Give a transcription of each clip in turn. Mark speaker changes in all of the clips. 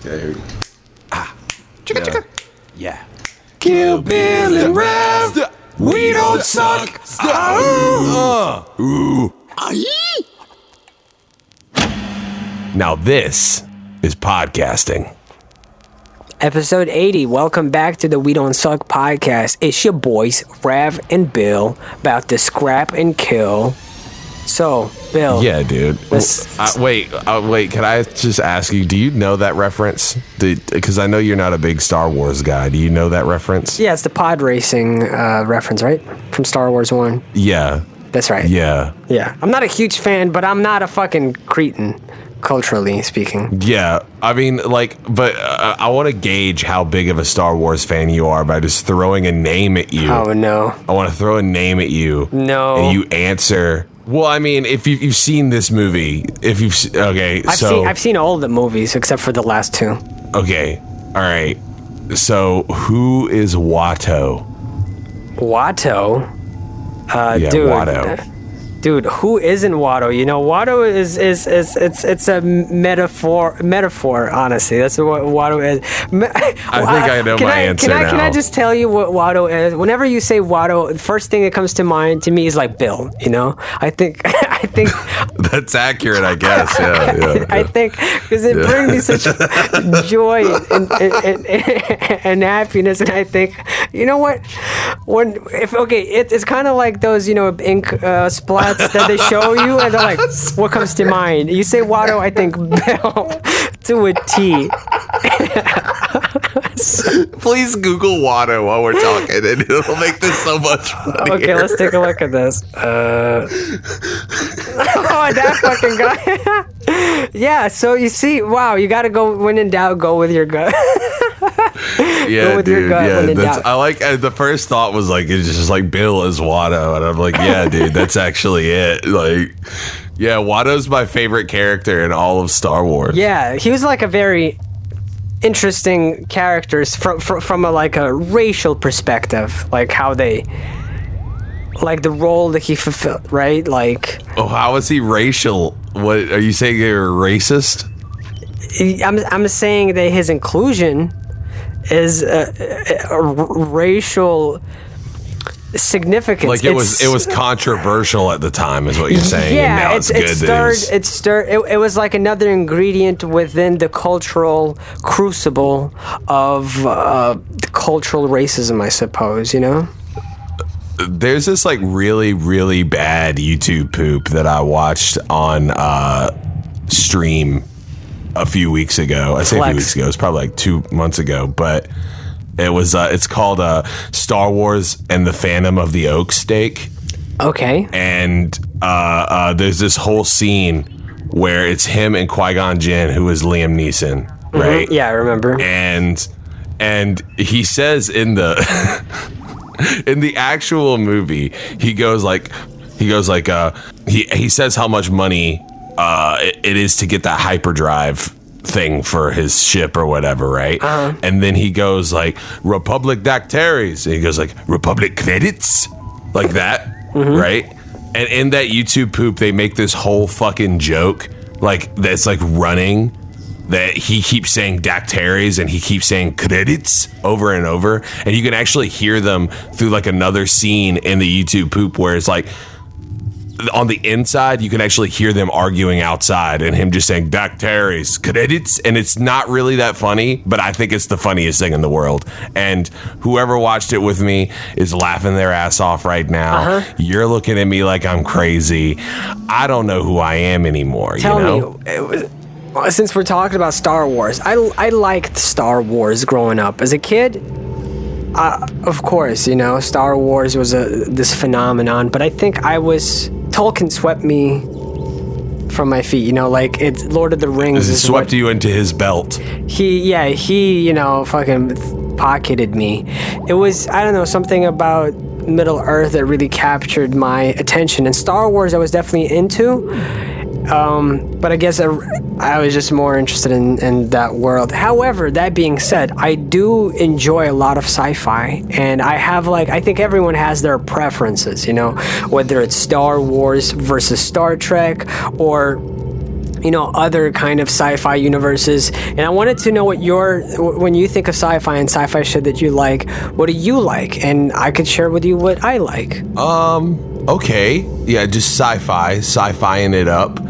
Speaker 1: Okay.
Speaker 2: Chicka. Yeah.
Speaker 1: Kill Bill and Rev. We don't suck.
Speaker 2: Now this is podcasting.
Speaker 3: Episode 80. Welcome back to the We Don't Suck podcast. It's your boys, Rev and Bill, about to scrap and kill. So, Bill.
Speaker 2: Yeah, dude. Wait. Can I just ask you, do you know that reference? Because I know you're not a big Star Wars guy. Do you know that reference?
Speaker 3: Yeah, it's the pod racing reference, right? From Star Wars 1.
Speaker 2: Yeah.
Speaker 3: That's right.
Speaker 2: Yeah.
Speaker 3: Yeah. I'm not a huge fan, but I'm not a fucking cretin, culturally speaking.
Speaker 2: Yeah. I mean, but I want to gauge how big of a Star Wars fan you are by just throwing a name at you.
Speaker 3: Oh, no.
Speaker 2: I want to throw a name at you.
Speaker 3: No.
Speaker 2: And you answer. Well, I mean, if you've seen this movie,
Speaker 3: I've seen all the movies except for the last two.
Speaker 2: Okay. All right. So, who is Watto?
Speaker 3: Watto?
Speaker 2: Yeah,
Speaker 3: dude.
Speaker 2: Watto.
Speaker 3: Dude, who isn't Watto? You know, Watto is it's a metaphor. Honestly, that's what Watto is.
Speaker 2: I think I know my answer now.
Speaker 3: Can I just tell you what Watto is? Whenever you say Watto, the first thing that comes to mind to me is like Bill. You know, I think
Speaker 2: that's accurate. I guess. Yeah.
Speaker 3: I think because it brings me such joy and happiness, and I think, you know what? It's kind of like those, you know, ink splats that they show you, and they're like, what comes to mind? You say Watto, I think Bill to a T.
Speaker 2: Please Google Watto while we're talking, and it'll make this so much funnier.
Speaker 3: Okay, let's take a look at this. Oh, that fucking guy. Yeah, so you see, wow, you gotta go, when in doubt, go with your gut.
Speaker 2: Yeah,
Speaker 3: go with
Speaker 2: dude.
Speaker 3: Your gut when in doubt.
Speaker 2: I like. The first thought was like, it's just like Bill is Watto, and I'm like, yeah, dude, that's actually it. Like, yeah, Watto's my favorite character in all of Star Wars.
Speaker 3: Yeah, he was like a very interesting character from a racial perspective, like how they, like the role that he fulfilled, right? Like,
Speaker 2: oh, how is he racial? What are you saying? You're racist?
Speaker 3: I'm saying that his inclusion is a racial significance.
Speaker 2: Like it was controversial at the time, is what you're saying.
Speaker 3: Yeah,
Speaker 2: and now
Speaker 3: it was like another ingredient within the cultural crucible of cultural racism, I suppose. You know.
Speaker 2: There's this like really, really bad YouTube poop that I watched on stream a few weeks ago. I say a few weeks ago. It's probably like 2 months ago, but it was. It's called Star Wars and the Phantom of the Oak Steak.
Speaker 3: Okay.
Speaker 2: And there's this whole scene where it's him and Qui-Gon Jinn, who is Liam Neeson, right?
Speaker 3: Mm-hmm. Yeah, I remember.
Speaker 2: And he says in the in the actual movie, he says how much money it is to get that hyperdrive thing for his ship or whatever, right? Uh-huh. And then he goes like, Republic Dactaries, and he goes like, Republic Credits, like that, right? And in that YouTube poop, they make this whole fucking joke, like that's like running, that he keeps saying Dactaries and he keeps saying credits over and over, and you can actually hear them through like another scene in the YouTube poop where it's like, on the inside, you can actually hear them arguing outside and him just saying Dactaries, credits, and it's not really that funny, but I think it's the funniest thing in the world. And whoever watched it with me is laughing their ass off right now. Uh-huh. You're looking at me like I'm crazy. I don't know who I am anymore.
Speaker 3: Tell
Speaker 2: me,
Speaker 3: since we're talking about Star Wars, I liked Star Wars growing up. As a kid, of course, you know, Star Wars was this phenomenon, but I think Tolkien swept me from my feet, you know, like it's Lord of the Rings.
Speaker 2: It swept you into his belt.
Speaker 3: He, you know, fucking pocketed me. It was, I don't know, something about Middle Earth that really captured my attention. And Star Wars I was definitely into. But I guess I was just more interested in that world. However, that being said, I do enjoy a lot of sci-fi, and I think everyone has their preferences, you know, whether it's Star Wars versus Star Trek, or other kind of sci-fi universes. And I wanted to know when you think of sci-fi and sci-fi shit that you like, what do you like? And I could share with you what I like.
Speaker 2: Okay. Yeah, just sci-fiing it up.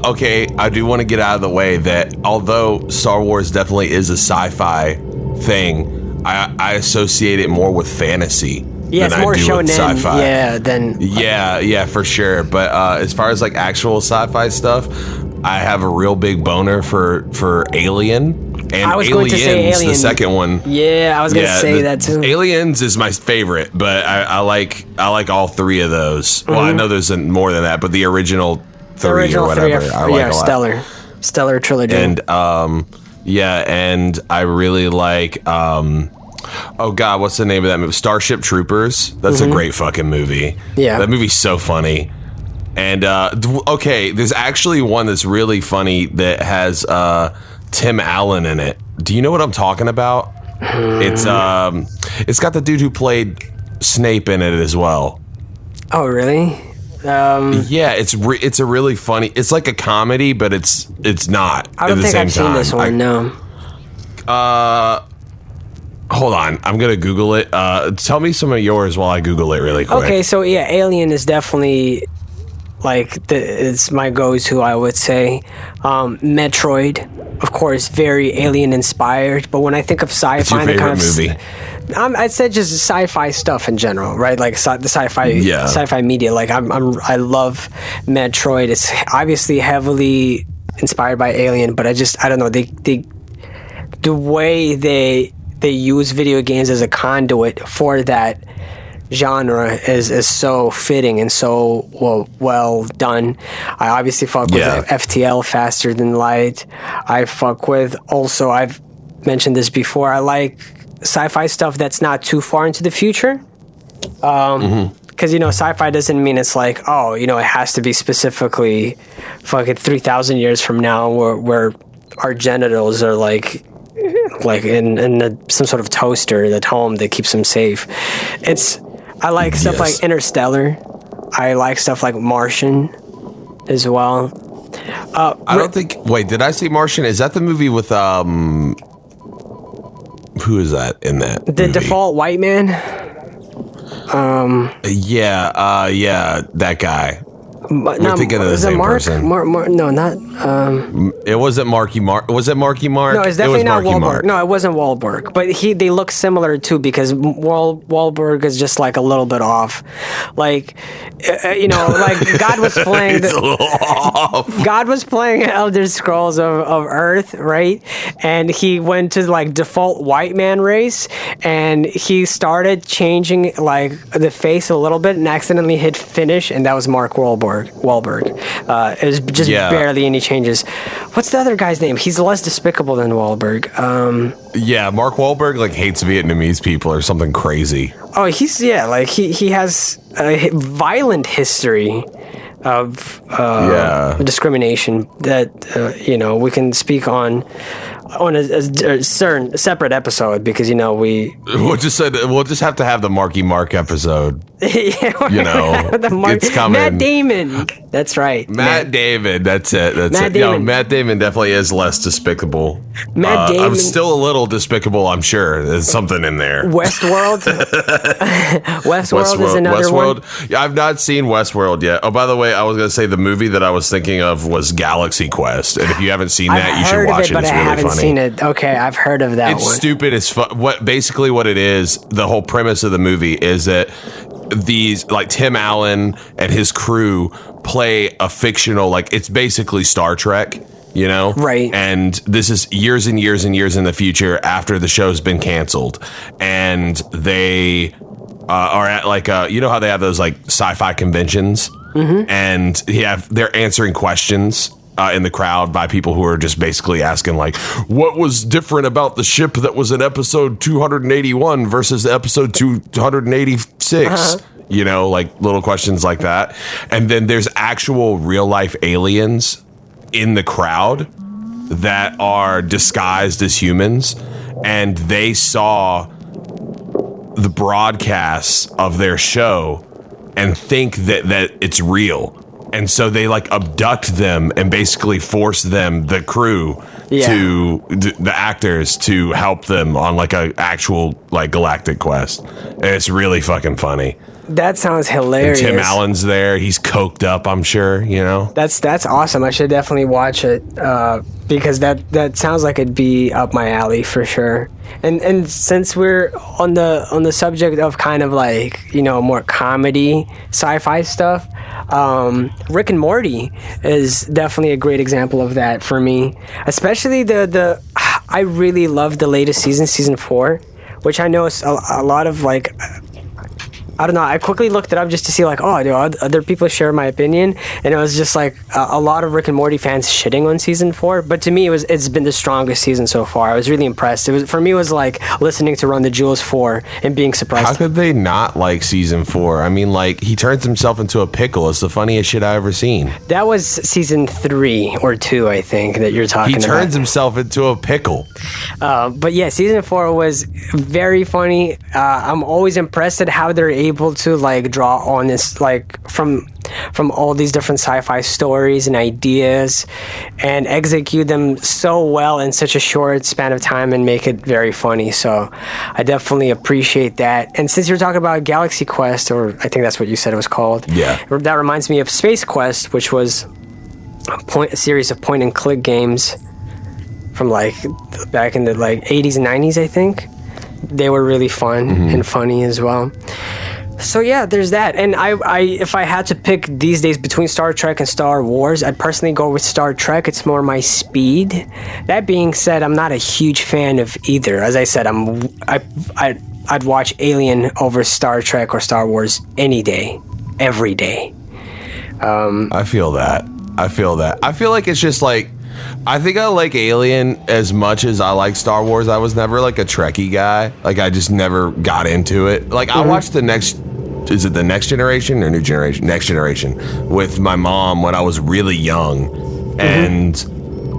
Speaker 2: Okay, I do want to get out of the way that although Star Wars definitely is a sci-fi thing, I associate it more with fantasy.
Speaker 3: Yeah, it's more shonen.
Speaker 2: Sci-fi.
Speaker 3: Yeah, than
Speaker 2: Yeah, for sure. But as far as like actual sci-fi stuff, I have a real big boner for Alien. And
Speaker 3: I was
Speaker 2: Aliens,
Speaker 3: going to say Alien.
Speaker 2: The second one.
Speaker 3: Yeah, I was going to say that too.
Speaker 2: Aliens is my favorite, but I like all three of those. Well, I know there's more than that, but the original three or whatever, I like a lot.
Speaker 3: Stellar trilogy.
Speaker 2: And and I really like oh God, what's the name of that movie? Starship Troopers. That's a great fucking movie.
Speaker 3: Yeah,
Speaker 2: that movie's so funny. And okay, there's actually one that's really funny that has Tim Allen in it. Do you know what I'm talking about? It's got the dude who played Snape in it as well.
Speaker 3: Oh, really?
Speaker 2: Yeah, it's a really funny. It's like a comedy, but it's not.
Speaker 3: I don't think I've seen this one. No.
Speaker 2: Hold on, I'm gonna Google it. Tell me some of yours while I Google it really quick.
Speaker 3: Okay, so yeah, Alien is definitely it's my go-to, I would say. Metroid, of course, very Alien inspired. But when I think of sci-fi,
Speaker 2: it's your favorite movie?
Speaker 3: I'd say just sci-fi stuff in general, right? Like the sci-fi media. Like I love Metroid. It's obviously heavily inspired by Alien, but I don't know. The way they use video games as a conduit for that genre is so fitting and so well done. I obviously fuck with FTL, Faster Than Light. I fuck with, also, I've mentioned this before, I like sci-fi stuff that's not too far into the future. Because, sci-fi doesn't mean it's like, it has to be specifically fucking 3,000 years from now where our genitals are like in some sort of toaster at home that keeps them safe. I like stuff like Interstellar. I like stuff like Martian as well.
Speaker 2: I don't think. Wait, did I see Martian? Is that the movie with who is that in that?
Speaker 3: The
Speaker 2: movie?
Speaker 3: Default White Man.
Speaker 2: Yeah, that guy. We're thinking of the same person.
Speaker 3: No, not.
Speaker 2: It wasn't Marky Mark. Was it Marky Mark?
Speaker 3: No, it's definitely not
Speaker 2: Marky
Speaker 3: Wahlberg.
Speaker 2: Mark.
Speaker 3: No, it wasn't Wahlberg. But they look similar too, because Wahlberg is just like a little bit off. Like, like God was playing.
Speaker 2: It's a little off.
Speaker 3: God was playing Elder Scrolls of Earth, right? And he went to like default white man race, and he started changing like the face a little bit, and accidentally hit finish, and that was Mark Wahlberg. It was just barely any changes. What's the other guy's name? He's less despicable than Wahlberg.
Speaker 2: Mark Wahlberg like hates Vietnamese people or something crazy.
Speaker 3: Oh, he has a violent history of discrimination that we can speak on a certain separate episode, because
Speaker 2: we'll just have to have the Marky Mark episode. It's coming.
Speaker 3: Matt Damon. That's right.
Speaker 2: Matt Damon. That's it. Matt Damon definitely is less despicable.
Speaker 3: Matt Damon.
Speaker 2: I'm still a little despicable, I'm sure. There's something in there.
Speaker 3: Westworld. Westworld is another one.
Speaker 2: I've not seen Westworld yet. Oh, by the way, I was going to say the movie that I was thinking of was Galaxy Quest. And if you haven't seen that, you should watch it. It's really funny.
Speaker 3: Seen it. Okay, I've heard of that.
Speaker 2: It's stupid as fuck. Basically what it is, the whole premise of the movie is that these, like, Tim Allen and his crew play a fictional, like, it's basically Star Trek,
Speaker 3: right?
Speaker 2: And this is years and years and years in the future after the show's been canceled, and they are at like how they have those like sci-fi conventions, and they're answering questions in the crowd by people who are just basically asking, like, what was different about the ship that was in episode 281 versus episode 286? Like little questions like that. And then there's actual real life aliens in the crowd that are disguised as humans, and they saw the broadcasts of their show and think that it's real. and so they like abduct them and basically force them, the crew, to the actors to help them on like a actual like galactic quest. And it's really fucking funny.
Speaker 3: That sounds hilarious.
Speaker 2: And Tim Allen's there. He's coked up, I'm sure, you know?
Speaker 3: That's awesome. I should definitely watch it because that sounds like it'd be up my alley for sure. And since we're on the subject of kind of like, you know, more comedy sci-fi stuff, Rick and Morty is definitely a great example of that for me. Especially I really love the latest season 4, which I know is a lot of like, I don't know. I quickly looked it up just to see, like, do other people share my opinion? And it was just like a lot of Rick and Morty fans shitting on season 4. But to me, it's been the strongest season so far. I was really impressed. For me, it was like listening to Run the Jewels 4 and being surprised.
Speaker 2: How could they not like season 4? I mean, like, he turns himself into a pickle. It's the funniest shit I ever seen.
Speaker 3: That was season 3 or 2, I think, that you're talking about.
Speaker 2: He turns himself into a pickle.
Speaker 3: But yeah, season 4 was very funny. I'm always impressed at how they're able to like draw on this like from all these different sci-fi stories and ideas and execute them so well in such a short span of time and make it very funny. So I definitely appreciate that. And since you're talking about Galaxy Quest, or I think that's what you said it was called, that reminds me of Space Quest, which was a series of point and click games from like back in the like 80s and 90s, I think. They were really fun and funny as well. So yeah, there's that. And I if I had to pick these days between Star Trek and Star Wars, I'd personally go with Star Trek. It's more my speed. That being said, I'm not a huge fan of either. As I said, I'd watch Alien over Star Trek or Star Wars any day, every day.
Speaker 2: I feel that. I feel like it's just like, I think I like Alien as much as I like Star Wars. I was never like a Trekkie guy. Like, I just never got into it. Like, I watched the Next Generation or New Generation? Next Generation with my mom when I was really young. And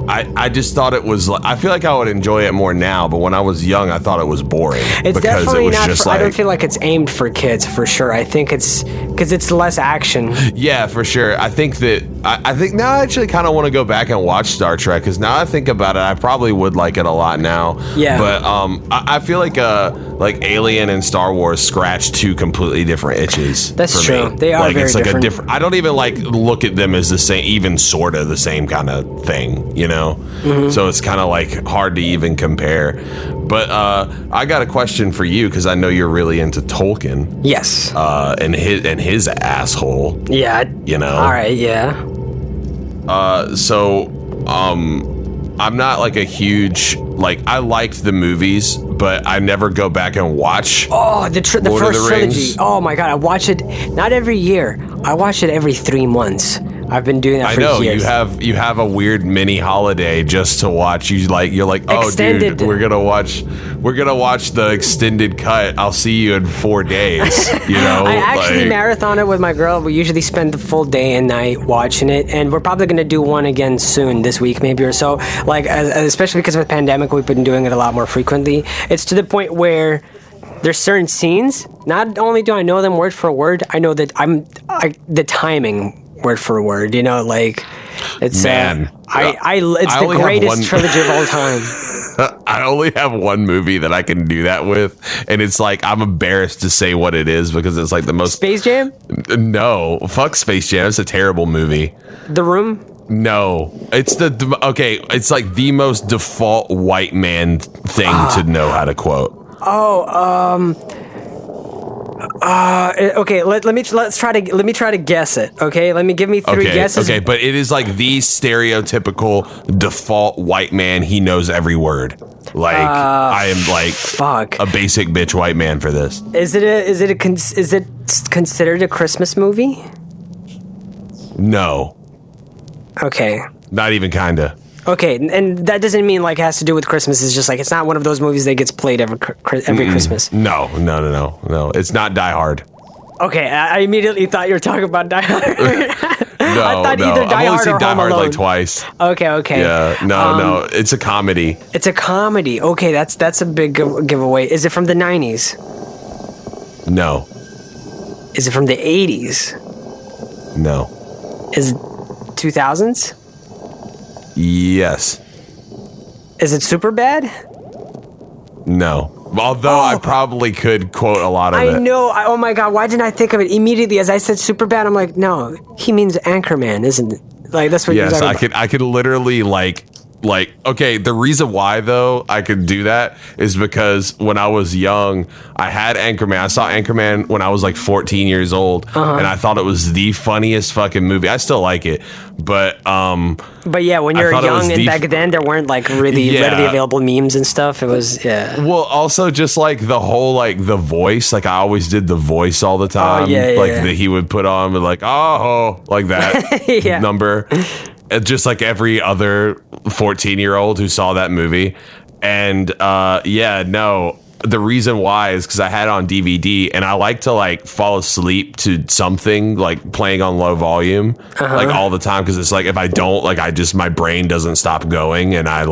Speaker 2: I just thought it was like, I feel like I would enjoy it more now, but when I was young, I thought it was boring.
Speaker 3: It's definitely not for, I don't feel like it's aimed for kids for sure. I think it's because it's less action.
Speaker 2: Yeah, for sure. I think that, I think now I actually kind of want to go back and watch Star Trek, because now I think about it, I probably would like it a lot now. Yeah. But I feel like Alien and Star Wars scratch two completely different itches.
Speaker 3: That's true. Me. They are like, very it's like different.
Speaker 2: A different. I don't even like look at them as the same, even sort of the same kind of thing, you know? So it's kind of like hard to even compare. But I got a question for you, because I know you're really into Tolkien.
Speaker 3: Yes.
Speaker 2: And his asshole.
Speaker 3: Yeah.
Speaker 2: You know.
Speaker 3: All right. Yeah.
Speaker 2: So I'm not like a huge, like, I liked the movies, but I never go back and watch.
Speaker 3: Oh, the first trilogy. Oh my god, I watch it not every year. I watch it every 3 months. I've been doing that for years.
Speaker 2: I know you have a weird mini holiday just to watch. You're like, oh, extended. Dude, we're gonna watch the extended cut. I'll see you in 4 days. You know,
Speaker 3: I actually marathon it with my girl. We usually spend the full day and night watching it, and we're probably gonna do one again soon, this week maybe or so. Like, especially because of the pandemic, we've been doing it a lot more frequently. It's to the point where there's certain scenes. Not only do I know them word for word, I know that the timing word for word, you know, like it's it's the greatest trilogy of all time.
Speaker 2: I only have one movie that I can do that with, and it's like, I'm embarrassed to say what it is because it's like the most
Speaker 3: Space Jam?
Speaker 2: No, fuck Space Jam. It's a terrible movie.
Speaker 3: The Room?
Speaker 2: No, it's it's like the most default white man thing to know how to quote.
Speaker 3: Okay, let me try to guess it. Okay, give me 3 guesses.
Speaker 2: Okay, but it is like the stereotypical default white man. He knows every word. Like, I am like a basic bitch white man for this.
Speaker 3: Is it considered a Christmas movie?
Speaker 2: No.
Speaker 3: Okay.
Speaker 2: Not even kinda.
Speaker 3: Okay, and that doesn't mean like it has to do with Christmas. It's just like it's not one of those movies that gets played every Christmas.
Speaker 2: No. It's not Die Hard.
Speaker 3: Okay, I immediately thought you were talking about Die Hard.
Speaker 2: No,
Speaker 3: I thought either Die
Speaker 2: I've only
Speaker 3: Hard
Speaker 2: seen
Speaker 3: or
Speaker 2: Die
Speaker 3: Home
Speaker 2: Hard
Speaker 3: Alone.
Speaker 2: like twice.
Speaker 3: Okay.
Speaker 2: Yeah, no, it's a comedy.
Speaker 3: It's a comedy. Okay, that's a big giveaway. Is it from the 90s?
Speaker 2: No.
Speaker 3: Is it from the 80s?
Speaker 2: No.
Speaker 3: Is it 2000s?
Speaker 2: Yes.
Speaker 3: Is it super bad?
Speaker 2: No. Although I probably could quote a lot of it.
Speaker 3: I know. Oh my God. Why didn't I think of it immediately as I said super bad? I'm like, no, he means Anchorman, isn't it? Like, that's what
Speaker 2: Yes,
Speaker 3: you're talking about.
Speaker 2: I could literally like, okay, the reason why though I could do that is because when I was young, I had Anchorman. I saw Anchorman when I was like 14 years old, and I thought it was the funniest fucking movie. I still like it, but
Speaker 3: yeah, when you're young and back then there weren't like really readily available memes and stuff. It was
Speaker 2: Well, also just like the whole like the voice, like I always did the voice all the time, that he would put on with like like that number. Just like every other 14-year-old who saw that movie. And the reason why is because I had it on DVD and I like to like fall asleep to something like playing on low volume like all the time, because it's like if I don't, like my brain doesn't stop going and I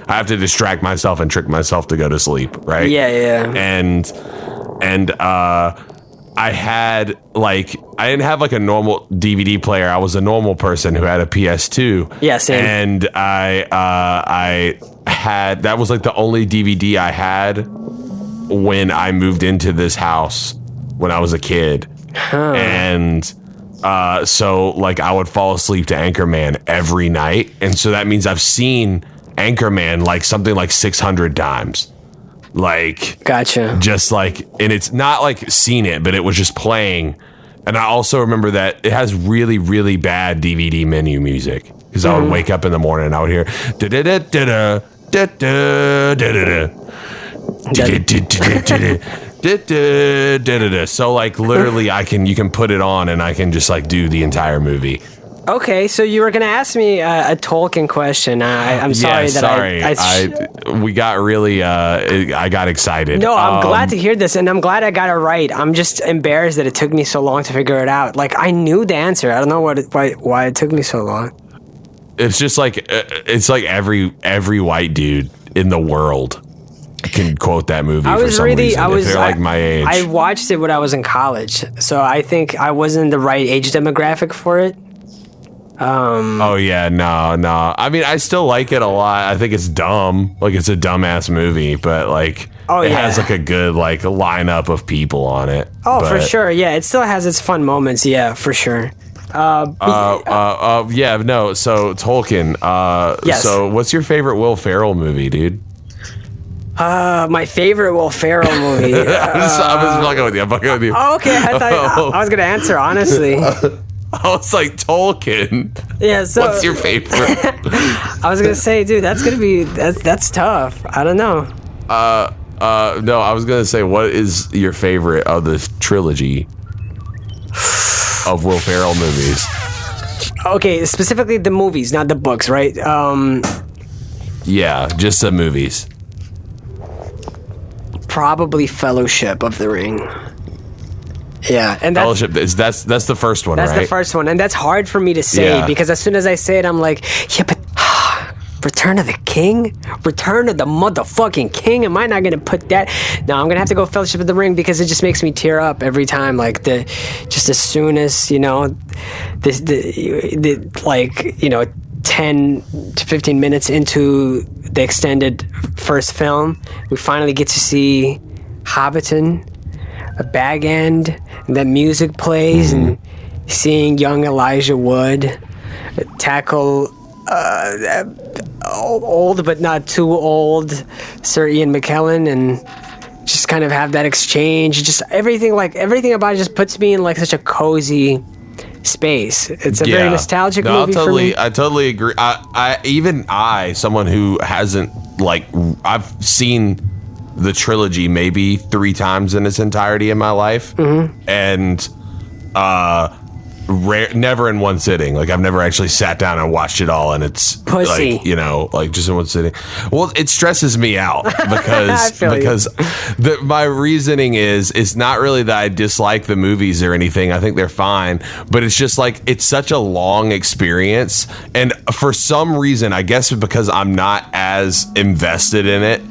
Speaker 2: have to distract myself and trick myself to go to sleep, right? And I had I didn't have like a normal DVD player. I was a normal person who had a PS2.
Speaker 3: Yeah, same.
Speaker 2: And I had, that was like the only DVD I had when I moved into this house when I was a kid. And so like I would fall asleep to Anchorman every night. And so that means I've seen Anchorman like something like 600 times. Like,
Speaker 3: gotcha.
Speaker 2: Just like, and it's not like seen it, but it was just playing. And I also remember that it has really, really bad DVD menu music, because I would wake up in the morning and I would hear so like literally you can put it on and I can just like do the entire movie.
Speaker 3: Okay, so you were gonna ask me a Tolkien question. I'm sorry
Speaker 2: we got really. I got excited.
Speaker 3: No, I'm glad to hear this, and I'm glad I got it right. I'm just embarrassed that it took me so long to figure it out. Like I knew the answer. I don't know why it took me so long.
Speaker 2: It's just like every white dude in the world can quote that movie. They're like my age.
Speaker 3: I watched it when I was in college, so I think I wasn't the right age demographic for it.
Speaker 2: No. I mean, I still like it a lot. I think it's dumb. Like, it's a dumbass movie, but like, it has like a good like lineup of people on it.
Speaker 3: For sure. Yeah, it still has its fun moments. Yeah, for sure.
Speaker 2: So Tolkien.
Speaker 3: Yes.
Speaker 2: So what's your favorite Will Ferrell movie, dude?
Speaker 3: My favorite Will Ferrell movie.
Speaker 2: I'm just fucking with you.
Speaker 3: Oh, okay. I thought I was gonna answer honestly.
Speaker 2: I was like, Tolkien.
Speaker 3: Yeah, so
Speaker 2: what's your favorite?
Speaker 3: I was gonna say, dude, that's tough. I don't know.
Speaker 2: No, I was gonna say, what is your favorite of the trilogy of Will Ferrell movies?
Speaker 3: Okay, specifically the movies, not the books, right?
Speaker 2: Yeah, just the movies.
Speaker 3: Probably Fellowship of the Ring. Yeah, and that's
Speaker 2: the first one, right?
Speaker 3: That's the first one, and that's hard for me to say because as soon as I say it, I'm like, yeah, but Return of the King? Return of the motherfucking King? Am I not gonna put that? No, I'm gonna have to go Fellowship of the Ring because it just makes me tear up every time. Like just as soon as 10 to 15 minutes into the extended first film, we finally get to see Hobbiton, a bag end, and that music plays, and seeing young Elijah Wood tackle old but not too old Sir Ian McKellen, and just kind of have that exchange. Just everything about it just puts me in like such a cozy space. It's a very nostalgic movie for me.
Speaker 2: I totally agree. I someone who hasn't I've seen the trilogy maybe 3 times in its entirety in my life, and never in one sitting. Like, I've never actually sat down and watched it all, and it's
Speaker 3: pussy.
Speaker 2: Just in one sitting. Well, it stresses me out because my reasoning is it's not really that I dislike the movies or anything. I think they're fine, but it's just like it's such a long experience, and for some reason, I guess because I'm not as invested in it,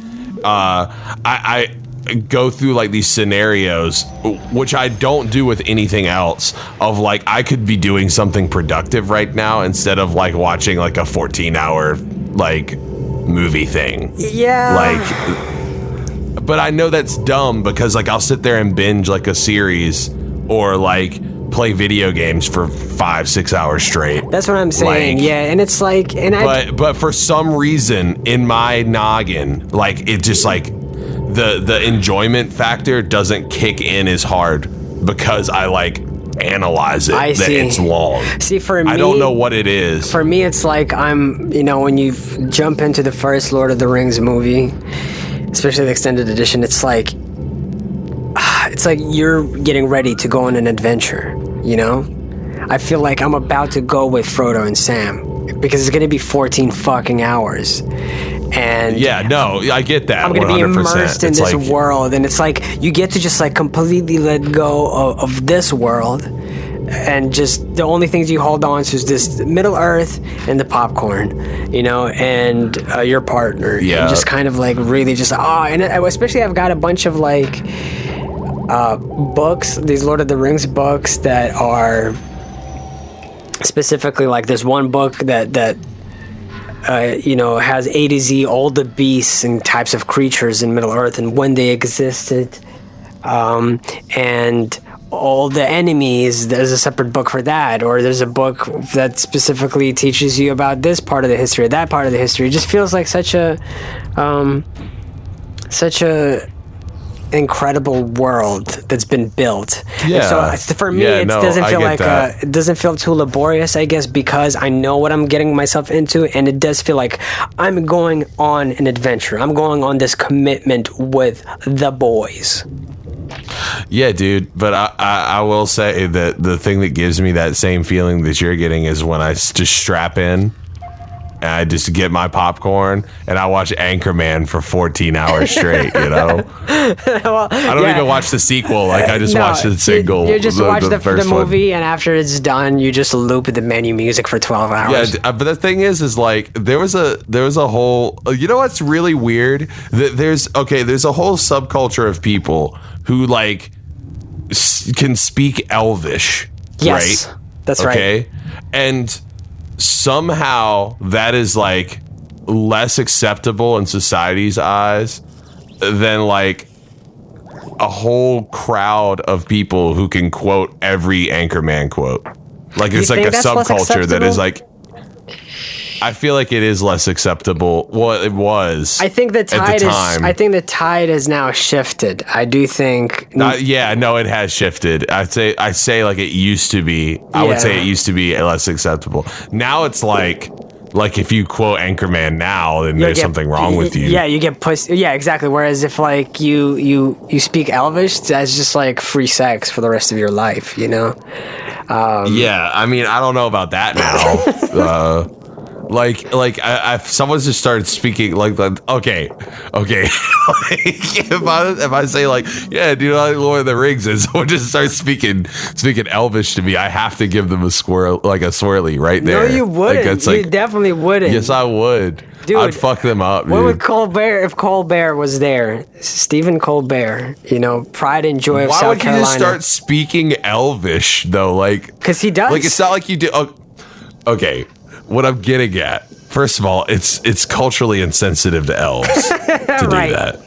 Speaker 2: go through like these scenarios, which I don't do with anything else, of like I could be doing something productive right now instead of like watching like a 14-hour like movie thing.
Speaker 3: Yeah.
Speaker 2: Like, but I know that's dumb because like I'll sit there and binge like a series or like play video games for 5-6 hours straight.
Speaker 3: That's what I'm saying.
Speaker 2: Like,
Speaker 3: yeah, and it's like, and
Speaker 2: but for some reason in my noggin, like it just like the enjoyment factor doesn't kick in as hard because I like analyze it.
Speaker 3: I see.
Speaker 2: It's long.
Speaker 3: See, for me,
Speaker 2: I don't know what it is.
Speaker 3: For me, it's like when you jump into the first Lord of the Rings movie, especially the extended edition, it's like you're getting ready to go on an adventure, you know? I feel like I'm about to go with Frodo and Sam because it's going to be 14 fucking hours. And
Speaker 2: yeah, no, I get that.
Speaker 3: I'm going to be
Speaker 2: 100%.
Speaker 3: immersed in this world, and it's like you get to just like completely let go of this world, and just the only things you hold on to is this Middle Earth and the popcorn, you know, and your partner.
Speaker 2: Yeah.
Speaker 3: And just kind of like really just and especially I've got a bunch of like books, these Lord of the Rings books that are specifically like there's one book that has A to Z, all the beasts and types of creatures in Middle Earth and when they existed, and all the enemies. There's a separate book for that, or there's a book that specifically teaches you about this part of the history, or that part of the history. It just feels like such a incredible world that's been built.
Speaker 2: Yeah.
Speaker 3: And so for me, it doesn't feel like it doesn't feel too laborious, I guess, because I know what I'm getting myself into, and it does feel like I'm going on an adventure. I'm going on this commitment with the boys.
Speaker 2: Yeah, dude. But I will say that the thing that gives me that same feeling that you're getting is when I just strap in and I just get my popcorn and I watch Anchorman for 14 hours straight, you know?
Speaker 3: Well,
Speaker 2: I don't even watch the sequel. Like, I just watch the single.
Speaker 3: You just watch the
Speaker 2: first
Speaker 3: movie, and after it's done, you just loop the menu music for 12 hours.
Speaker 2: Yeah, but the thing is like, there was a whole, you know what's really weird? There's a whole subculture of people who, like, can speak Elvish,
Speaker 3: yes,
Speaker 2: right?
Speaker 3: That's right.
Speaker 2: Okay? And somehow that is like less acceptable in society's eyes than like a whole crowd of people who can quote every Anchorman quote. Like it's like a subculture that is like, I feel like it is less acceptable. Well, it was.
Speaker 3: I think the tide has now shifted. I do think.
Speaker 2: It has shifted. I say like it used to be. I would say it used to be less acceptable. Now it's like if you quote Anchorman now, then there's something wrong with you.
Speaker 3: Yeah, you get pushed. Yeah, exactly. Whereas if like you speak Elvish, that's just like free sex for the rest of your life. You know.
Speaker 2: Yeah, I mean, I don't know about that now. If someone's just started speaking like okay. Like, if I say like, yeah, dude, I like Lord of the Rings, and someone just starts speaking Elvish to me, I have to give them a swirly right there.
Speaker 3: No, you wouldn't.
Speaker 2: Like,
Speaker 3: you definitely wouldn't.
Speaker 2: Yes, I would. Dude, I'd fuck them up.
Speaker 3: What
Speaker 2: dude.
Speaker 3: would Colbert, if Colbert was there? Stephen Colbert, pride and joy of South Carolina. Why would you just
Speaker 2: start speaking Elvish though? Like,
Speaker 3: because he does.
Speaker 2: Like, it's not like you do. Okay. What I'm getting at, first of all, it's culturally insensitive to elves to do that.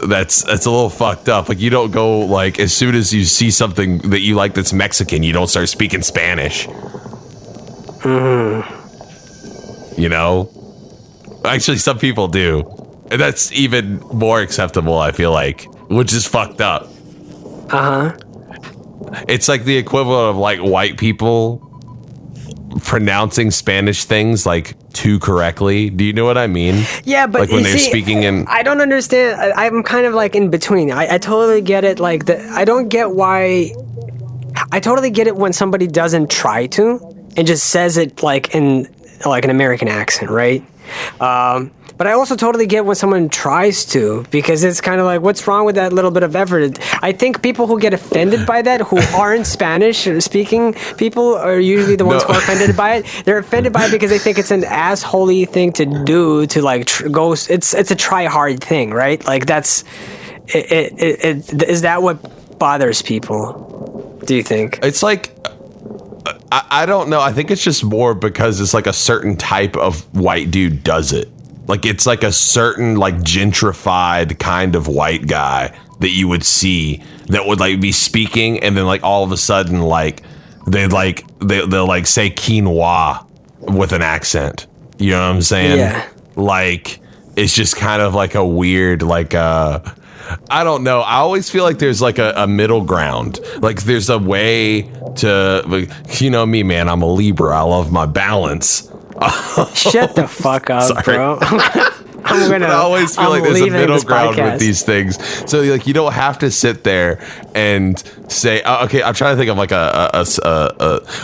Speaker 2: That's a little fucked up. Like, you don't go like, as soon as you see something that you like that's Mexican, you don't start speaking Spanish. You know? Actually, some people do. And that's even more acceptable, I feel like, which is fucked up. It's like the equivalent of like white people pronouncing Spanish things like too correctly. Do you know what I mean?
Speaker 3: Yeah, but
Speaker 2: like when they're speaking in,
Speaker 3: I don't understand. I'm kind of like in between. I totally get it. Like I don't get why. I totally get it when somebody doesn't try to and just says it like in like an American accent, right? But I also totally get when someone tries to, because it's kind of like, what's wrong with that little bit of effort? I think people who get offended by that, who aren't Spanish-speaking people, are usually the ones who are offended by it. They're offended by it because they think it's an assholey thing to do, to like go. It's a try-hard thing, right? Like that's Is that what bothers people? Do you think?
Speaker 2: It's like, I don't know. I think it's just more because it's like a certain type of white dude does it. Like it's like a certain like gentrified kind of white guy that you would see that would like be speaking, and then like all of a sudden like they'll like say quinoa with an accent. You know what I'm saying?
Speaker 3: Yeah.
Speaker 2: Like it's just kind of like a weird like I don't know. I always feel like there's like a middle ground. Like there's a way to, like, you know me, man. I'm a Libra. I love my balance.
Speaker 3: Shut the fuck up, bro. I
Speaker 2: always feel like there's a middle ground with these things. So like you don't have to sit there and say, okay, I'm trying to think of like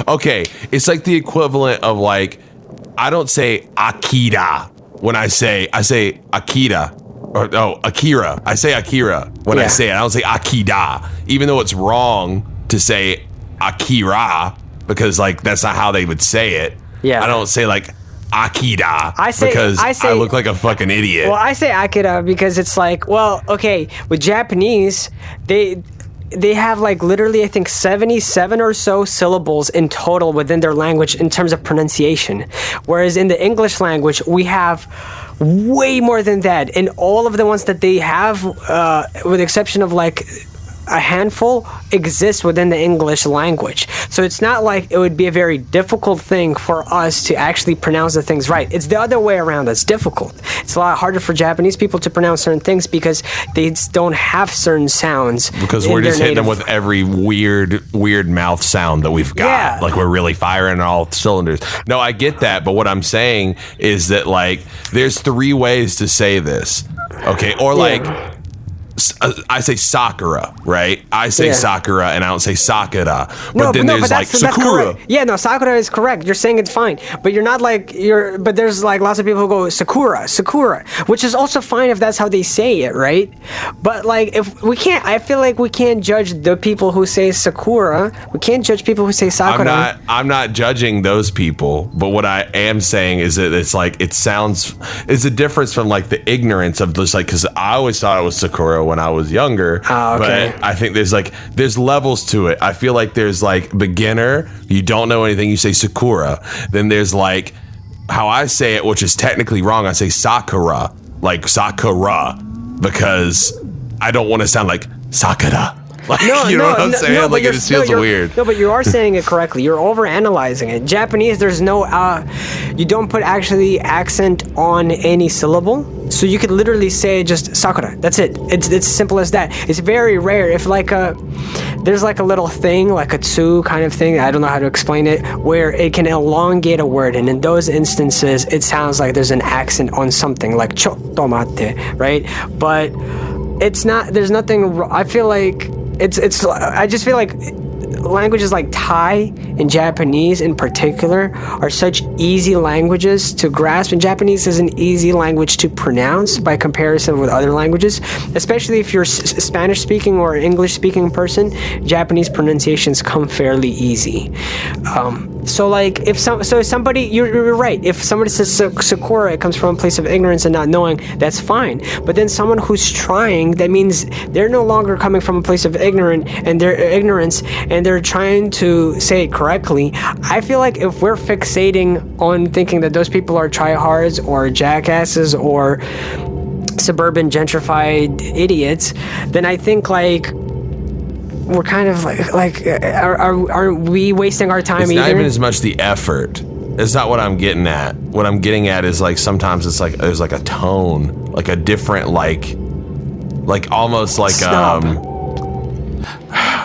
Speaker 2: okay, it's like the equivalent of like, I don't say Akira when I say Akira. Or no, Akira. I say Akira when I say it. I don't say Akida, even though it's wrong to say Akira because like that's not how they would say it. Yeah. I don't say like Akida because I look like a fucking idiot.
Speaker 3: Well, I say Akira because it's like, well, okay, with Japanese, they have like literally I think 77 or so syllables in total within their language in terms of pronunciation, whereas in the English language we have way more than that, and all of the ones that they have with the exception of like a handful exist within the English language. So it's not like it would be a very difficult thing for us to actually pronounce the things right. It's the other way around that's difficult. It's a lot harder for Japanese people to pronounce certain things because they don't have certain sounds.
Speaker 2: Because we're just hitting them with every weird mouth sound that we've got. Yeah. Like we're really firing on all cylinders. No, I get that, but what I'm saying is that like there's 3 ways to say this. Okay, or like I say Sakura, right? I say Sakura and I don't say Sakura. But then there's like Sakura.
Speaker 3: Yeah, no, Sakura is correct. You're saying it's fine. But you're not like, but there's like lots of people who go Sakura, which is also fine if that's how they say it, right? But like if we can't, I feel like we can't judge the people who say Sakura. We can't judge people who say Sakura.
Speaker 2: I'm not judging those people, but what I am saying is that it's like, it's a difference from like the ignorance of this, like, because I always thought it was Sakura when I was younger, but I think there's levels to it. I feel like there's like beginner, you don't know anything, you say Sakura. Then there's like how I say it, which is technically wrong. I say Sakura, like Sakura, because I don't want to sound like Sakura. Like, you know what I'm saying?
Speaker 3: No,
Speaker 2: like it just feels weird.
Speaker 3: No, but you are saying it correctly. You're over-analyzing it. Japanese, there's no, you don't put actually accent on any syllable. So you could literally say just Sakura. That's it. It's as simple as that. It's very rare. If like there's like a little thing, like a tsu kind of thing, I don't know how to explain it, where it can elongate a word. And in those instances, it sounds like there's an accent on something, like chotto matte, right? But it's not, there's nothing, I feel like, I just feel like languages like Thai and Japanese in particular are such easy languages to grasp, and Japanese is an easy language to pronounce by comparison with other languages, especially if you're Spanish speaking or English speaking person. Japanese pronunciations come fairly easy. So like if somebody, you're right, if somebody says Sakura, it comes from a place of ignorance and not knowing, that's fine. But then someone who's trying, that means they're no longer coming from a place of ignorance and they're trying to say it correctly. I feel like if we're fixating on thinking that those people are tryhards or jackasses or suburban gentrified idiots, then I think like we're kind of like are we wasting our time?
Speaker 2: It's not even as much the effort. It's not what I'm getting at. What I'm getting at is like sometimes it's like there's like a tone, like a different like almost like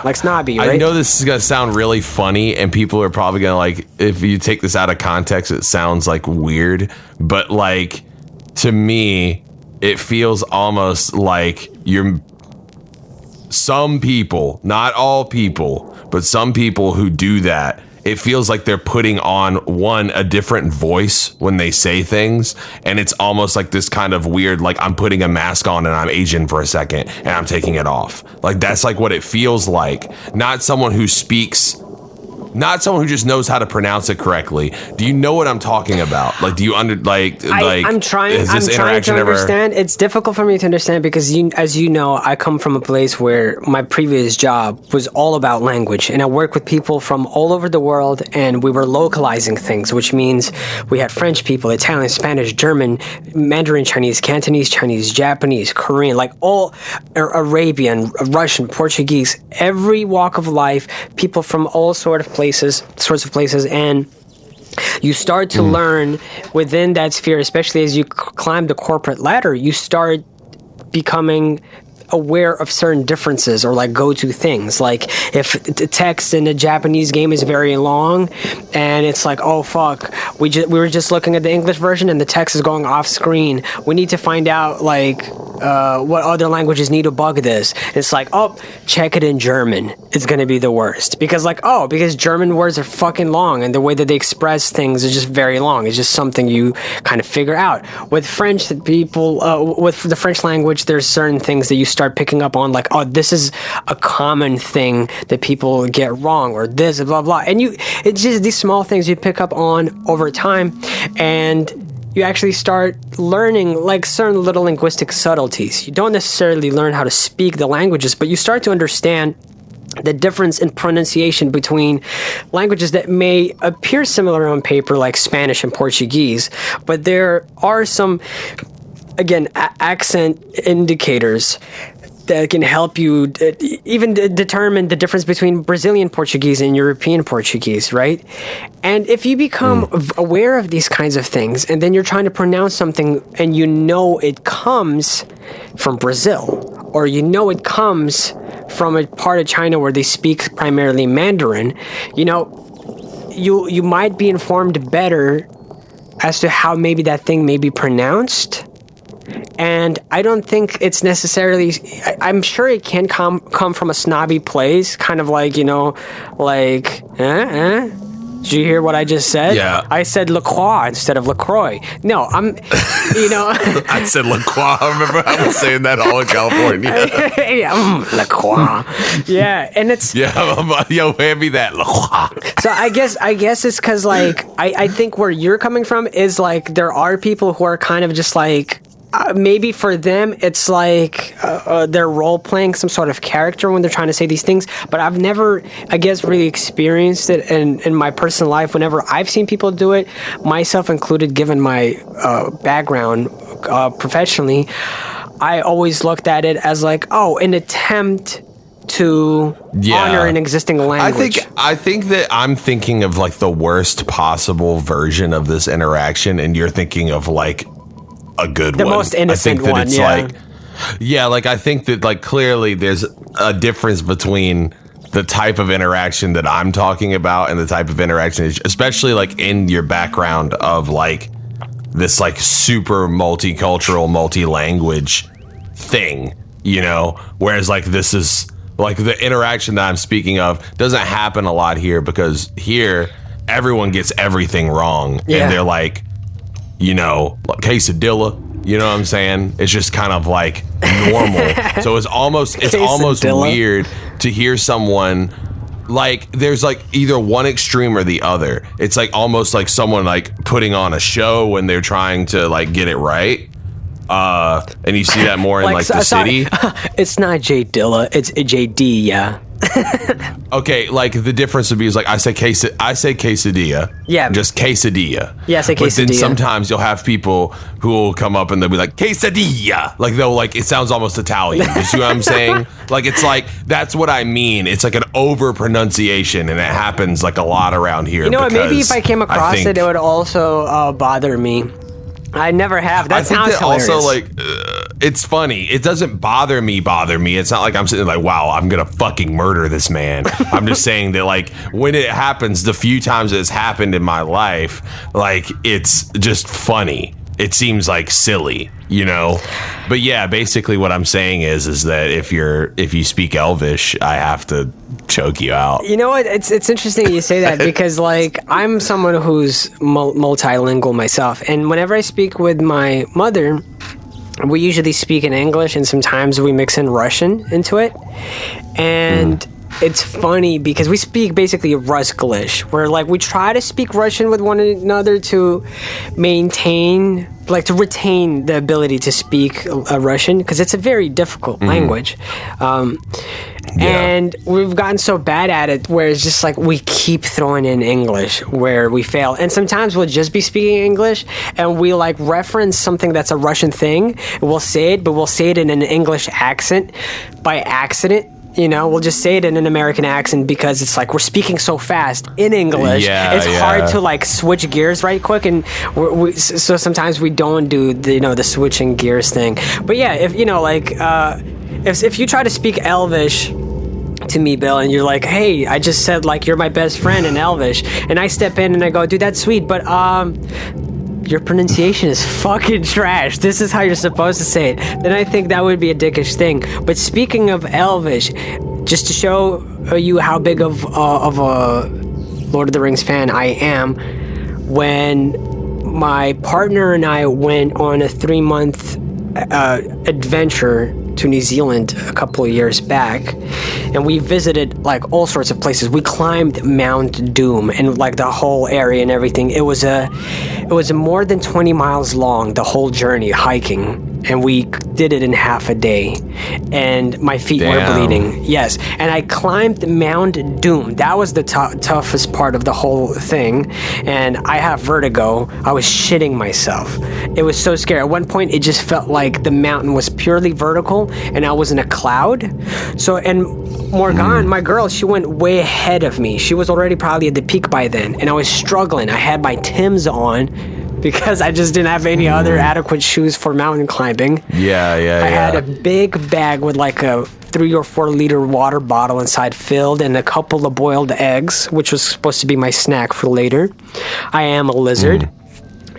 Speaker 3: like snobby, right?
Speaker 2: I know this is gonna sound really funny, and people are probably gonna like, if you take this out of context, it sounds like weird, but like to me, it feels almost like some people, not all people, but some people who do that, it feels like they're putting on a different voice when they say things, and it's almost like this kind of weird, like I'm putting a mask on and I'm Asian for a second and I'm taking it off. Like that's like what it feels like. Not someone who speaks not someone who just knows how to pronounce it correctly. Do you know what I'm talking about? Like, do you
Speaker 3: I'm trying to understand. It's difficult for me to understand because, as you know, I come from a place where my previous job was all about language, and I work with people from all over the world, and we were localizing things, which means we had French people, Italian, Spanish, German, Mandarin Chinese, Cantonese Chinese, Japanese, Korean, like all Arabian, Russian, Portuguese, every walk of life, people from all sorts of places, and you start to learn within that sphere, especially as you climb the corporate ladder, you start becoming aware of certain differences or like go-to things. Like if the text in a Japanese game is very long and it's like, oh fuck, we were just looking at the English version and the text is going off screen, we need to find out like what other languages need to bug this. It's like, oh, check it in German. It's gonna be the worst because German words are fucking long and the way that they express things is just very long. It's just something you kind of figure out. With French, with the French language, there's certain things that you start picking up on, like, oh, this is a common thing that people get wrong, or this, blah blah. And it's just these small things you pick up on over time, and you actually start learning like certain little linguistic subtleties. You don't necessarily learn how to speak the languages, but you start to understand the difference in pronunciation between languages that may appear similar on paper, like Spanish and Portuguese, but there are some, again, accent indicators that can help you even determine the difference between Brazilian Portuguese and European Portuguese, right? And if you become aware of these kinds of things, and then you're trying to pronounce something and you know it comes from Brazil, or you know it comes from a part of China where they speak primarily Mandarin, you might be informed better as to how maybe that thing may be pronounced. And I don't think it's necessarily, I'm sure it can come from a snobby place, kind of like, did you hear what I just said?
Speaker 2: Yeah.
Speaker 3: I said La Croix instead of LaCroix. No,
Speaker 2: I said La Croix. I remember I was saying that all in California.
Speaker 3: Yeah, La Croix. Yeah, and it's...
Speaker 2: Yeah, hand me that La Croix.
Speaker 3: So I guess it's because, like, I think where you're coming from is, like, there are people who are kind of just, like... maybe for them it's like they're role-playing some sort of character when they're trying to say these things, but I've never, I guess, really experienced it in my personal life. Whenever I've seen people do it, myself included, given my background professionally, I always looked at it as like, oh, an attempt to honor an existing language.
Speaker 2: I think that I'm thinking of like the worst possible version of this interaction, and you're thinking of like a good
Speaker 3: the
Speaker 2: one.
Speaker 3: Most innocent one.
Speaker 2: I think that like clearly there's a difference between the type of interaction that I'm talking about and the type of interaction, especially like in your background of like this like super multicultural, multi-language thing, whereas like this is like the interaction that I'm speaking of doesn't happen a lot here, because here everyone gets everything wrong and they're like, quesadilla, you know what I'm saying? It's just kind of like normal. So it's almost weird to hear someone like, there's like either one extreme or the other. It's like almost like someone like putting on a show when they're trying to like get it right. And you see that more in like the city.
Speaker 3: It's not J Dilla, it's JD, yeah.
Speaker 2: Okay, like the difference would be is like I say quesadilla. Yeah. Just quesadilla.
Speaker 3: Yeah, I say quesadilla.
Speaker 2: But then sometimes you'll have people who will come up and they'll be like quesadilla. Like they'll like, it sounds almost Italian. You see what I'm saying? Like it's like, that's what I mean. It's like an over pronunciation, and it happens like a lot around here.
Speaker 3: You know what? Maybe if I came across it would also bother me. I never have. That sounds hilarious.
Speaker 2: Also, like, it's funny. It doesn't bother me. It's not like I'm sitting like, wow, I'm gonna fucking murder this man. I'm just saying that, like, when it happens, the few times it's happened in my life, like, it's just funny. It seems like silly, But yeah, basically what I'm saying is that if you speak Elvish, I have to choke you out.
Speaker 3: You know what? It's interesting you say that, because like I'm someone who's multilingual myself, and whenever I speak with my mother, we usually speak in English, and sometimes we mix in Russian into it. And it's funny because we speak basically Rusklish, where like we try to speak Russian with one another to maintain, like to retain the ability to speak Russian, because it's a very difficult language. And we've gotten so bad at it where it's just like we keep throwing in English where we fail. And sometimes we'll just be speaking English and we like reference something that's a Russian thing. We'll say it, but we'll say it in an English accent by accident. You know, we'll just say it in an American accent because it's like we're speaking so fast in English. It's hard to like switch gears right quick, and so sometimes we don't do the switching gears thing. But yeah, if you know like if you try to speak Elvish to me, Bill, and you're like, hey, I just said like you're my best friend in Elvish, and I step in and I go, dude, that's sweet, but your pronunciation is fucking trash. This is how you're supposed to say it. Then I think that would be a dickish thing. But speaking of Elvish, just to show you how big of a Lord of the Rings fan I am, when my partner and I went on a 3-month adventure to New Zealand a couple of years back, and we visited like all sorts of places. We climbed Mount Doom and like the whole area and everything. It was a more than 20 miles long, the whole journey hiking, and we did it in half a day, and my feet were bleeding. Yes, and I climbed Mount Doom. That was the toughest part of the whole thing, and I have vertigo. I was shitting myself. It was so scary. At one point, it just felt like the mountain was purely vertical, and I was in a cloud. So, and Morgan, my girl, she went way ahead of me. She was already probably at the peak by then, and I was struggling. I had my Timbs on because I just didn't have any other adequate shoes for mountain climbing. I had a big bag with like a 3 or 4 liter water bottle inside filled, and a couple of boiled eggs, which was supposed to be my snack for later. I am a lizard.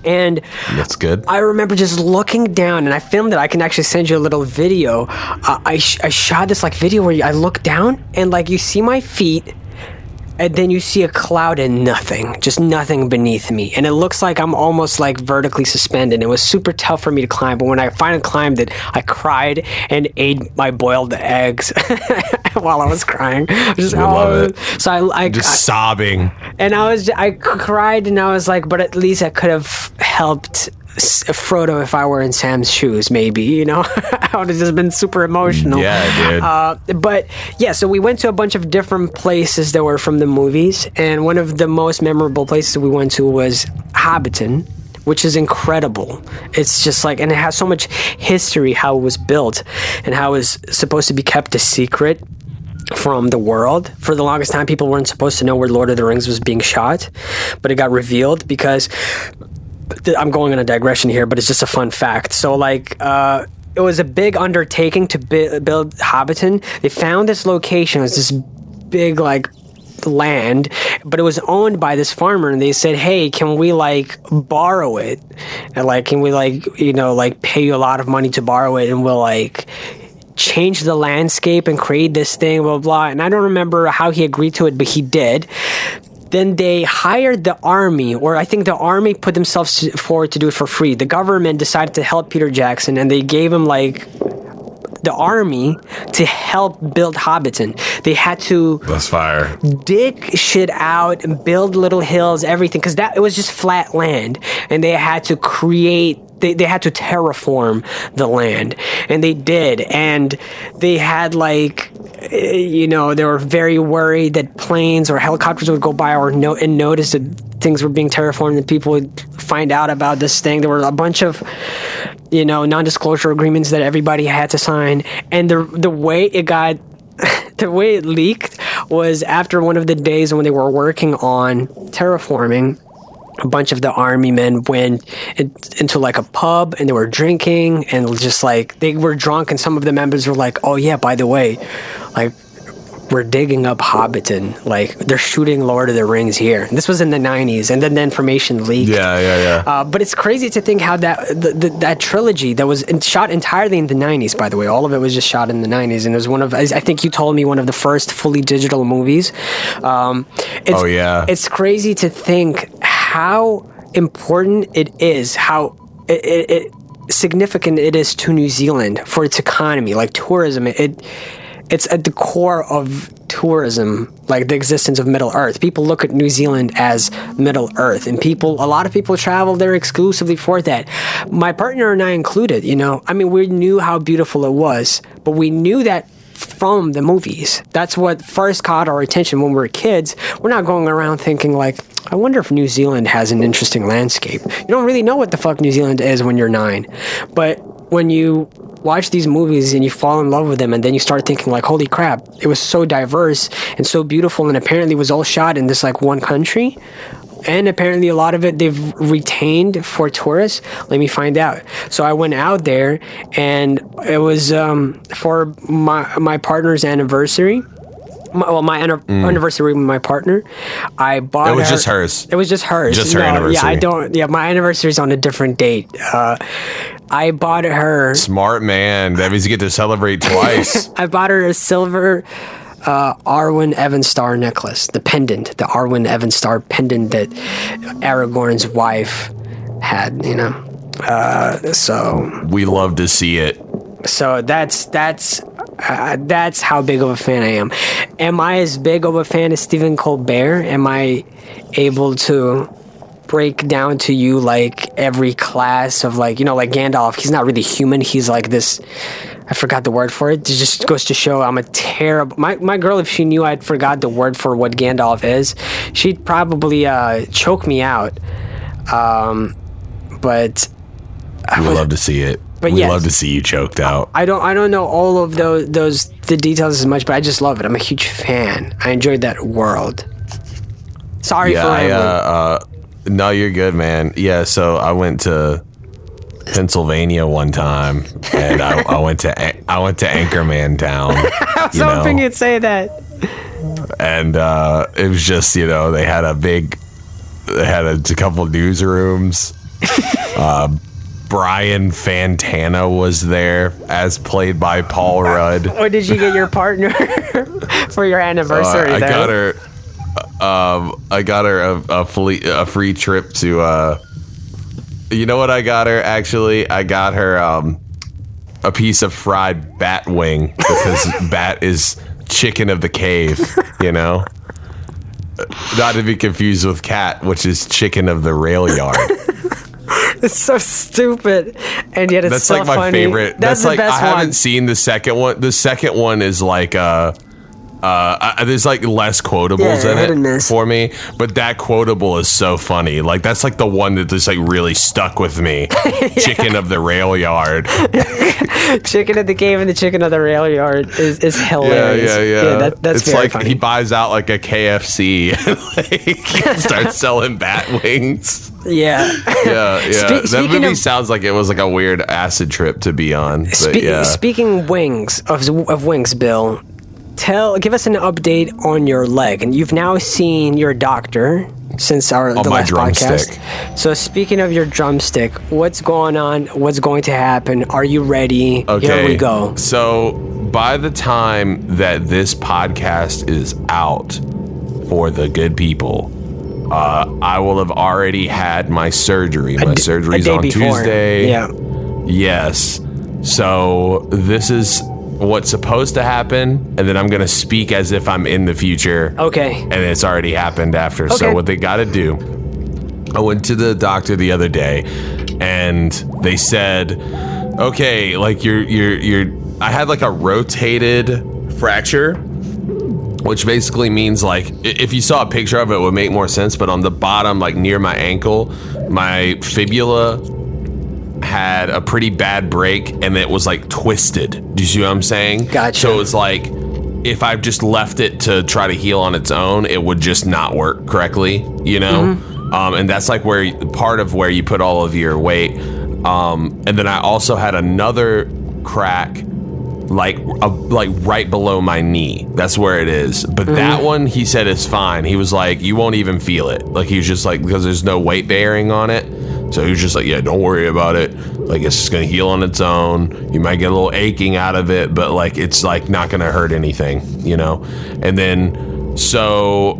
Speaker 3: And
Speaker 2: that's good.
Speaker 3: I remember just looking down, and I filmed it. I can actually send you a little video. I shot this like video where I look down and like you see my feet, and then you see a cloud and nothing, just nothing beneath me. And it looks like I'm almost like vertically suspended. It was super tough for me to climb, but when I finally climbed it, I cried and ate my boiled eggs while I was crying. Just,
Speaker 2: I love it.
Speaker 3: So I
Speaker 2: just sobbing.
Speaker 3: And I cried, and I was like, but at least I could have helped Frodo if I were in Sam's shoes, maybe, you know. I would have just been super emotional.
Speaker 2: Yeah, dude.
Speaker 3: But yeah, so we went to a bunch of different places that were from the movies, and one of the most memorable places we went to was Hobbiton, which is incredible. It's just like, and it has so much history, how it was built and how it was supposed to be kept a secret from the world. For the longest time, people weren't supposed to know where Lord of the Rings was being shot, but it got revealed because I'm going on a digression here, but it's just a fun fact. So like it was a big undertaking to build Hobbiton. They found this location. It was this big like land, but it was owned by this farmer, and they said, hey, can we like borrow it, and like can we like like pay you a lot of money to borrow it, and we'll like change the landscape and create this thing, blah blah. And I don't remember how he agreed to it, but he did. Then they hired the army, or I think the army put themselves forward to do it for free. The government decided to help Peter Jackson, and they gave him like the army to help build Hobbiton. They had to dig shit out and build little hills, everything, because it was just flat land, and they had to create. They had to terraform the land, and they did. And they had like, they were very worried that planes or helicopters would go by and notice that things were being terraformed, and people would find out about this thing. There were a bunch of, non-disclosure agreements that everybody had to sign. And the way it got, the way it leaked was after one of the days when they were working on terraforming, a bunch of the army men went into like a pub, and they were drinking, and just like they were drunk, and some of the members were like, oh yeah, by the way, like we're digging up Hobbiton, like they're shooting Lord of the Rings here. And this was in the 90s, and then the information leaked. But it's crazy to think how that trilogy that was shot entirely in the 90s, by the way, all of it was just shot in the 90s, and it was one of, I think you told me, one of the first fully digital movies. It's crazy to think how important it is, how it significant it is to New Zealand for its economy, like tourism. it's at the core of tourism, like the existence of Middle Earth. People look at New Zealand as Middle Earth, and a lot of people travel there exclusively for that. My partner and I included, I mean, we knew how beautiful it was, but we knew that from the movies. That's what first caught our attention when we were kids. We're not going around thinking like, I wonder if New Zealand has an interesting landscape. You don't really know what the fuck New Zealand is when you're 9. But when you watch these movies and you fall in love with them, and then you start thinking like, holy crap, it was so diverse and so beautiful, and apparently was all shot in this like one country, and apparently a lot of it they've retained for tourists. Let me find out. So I went out there, and it was for my partner's anniversary. Anniversary with my partner. I bought her.
Speaker 2: It was just hers.
Speaker 3: It was just hers.
Speaker 2: Just her anniversary.
Speaker 3: My anniversary's on a different date. I bought her.
Speaker 2: Smart man. That means you get to celebrate twice.
Speaker 3: I bought her a silver Arwen Evenstar necklace, the pendant, the Arwen Evenstar pendant that Aragorn's wife had, so
Speaker 2: we love to see it.
Speaker 3: So that's how big of a fan I am. Am I as big of a fan as Stephen Colbert? Am I able to break down to you like every class of like Gandalf? He's not really human. He's like this. I forgot the word for it. It just goes to show I'm a terrible... My girl, if she knew I'd forgot the word for what Gandalf is, she'd probably choke me out. But...
Speaker 2: We love to see it.
Speaker 3: But
Speaker 2: we love to see you choked out.
Speaker 3: I don't know all of the details as much, but I just love it. I'm a huge fan. I enjoyed that world. Sorry for rambling.
Speaker 2: No, you're good, man. Yeah, so I went to Pennsylvania one time, and I went to Anchorman Town.
Speaker 3: I was hoping you'd say that.
Speaker 2: And it was just they had a couple newsrooms. Brian Fantana was there, as played by Paul Rudd.
Speaker 3: Or did you get your partner for your anniversary?
Speaker 2: I got her a free trip to. You know what I got her? Actually, I got her a piece of fried bat wing, because bat is chicken of the cave. Not to be confused with cat, which is chicken of the rail yard.
Speaker 3: It's so stupid, and yet it's
Speaker 2: that's
Speaker 3: so
Speaker 2: like my
Speaker 3: funny.
Speaker 2: favorite.
Speaker 3: That's the
Speaker 2: like
Speaker 3: best
Speaker 2: I
Speaker 3: one.
Speaker 2: haven't seen the second one. The second one is like there's like less quotables in it for me, but that quotable is so funny. Like that's like the one that just like really stuck with me. Chicken of the rail yard.
Speaker 3: Chicken of the cave and the chicken of the rail yard is hilarious.
Speaker 2: Yeah.
Speaker 3: That's
Speaker 2: it's
Speaker 3: very
Speaker 2: like
Speaker 3: funny.
Speaker 2: he buys out like a KFC and starts selling bat wings.
Speaker 3: Yeah.
Speaker 2: That movie sounds like it was like a weird acid trip to be on. But
Speaker 3: Speaking of wings, Bill, give us an update on your leg. And you've now seen your doctor since the last podcast. So speaking of your drumstick, what's going on? What's going to happen? Are you ready?
Speaker 2: Okay.
Speaker 3: Here we go.
Speaker 2: So by the time that this podcast is out for the good people, I will have already had my surgery. My surgery's on Tuesday.
Speaker 3: Yeah.
Speaker 2: Yes. So this is what's supposed to happen, and then I'm going to speak as if I'm in the future.
Speaker 3: Okay.
Speaker 2: And it's already happened after. Okay. So what they got to do, I went to the doctor the other day, and they said, okay, like I had like a rotated fracture, which basically means like if you saw a picture of it, it would make more sense. But on the bottom, like near my ankle, my fibula had a pretty bad break, and it was like twisted. Do you see what I'm saying?
Speaker 3: Gotcha.
Speaker 2: So it's like if I just left it to try to heal on its own, it would just not work correctly,
Speaker 3: Mm-hmm.
Speaker 2: And that's like part of where you put all of your weight. And then I also had another crack like right below my knee. That's where it is. But that one, he said, is fine. He was like, you won't even feel it. Like he was just like, because there's no weight bearing on it. So he was just like, yeah, don't worry about it. Like it's just gonna heal on its own. You might get a little aching out of it, but like it's like not gonna hurt anything, And then so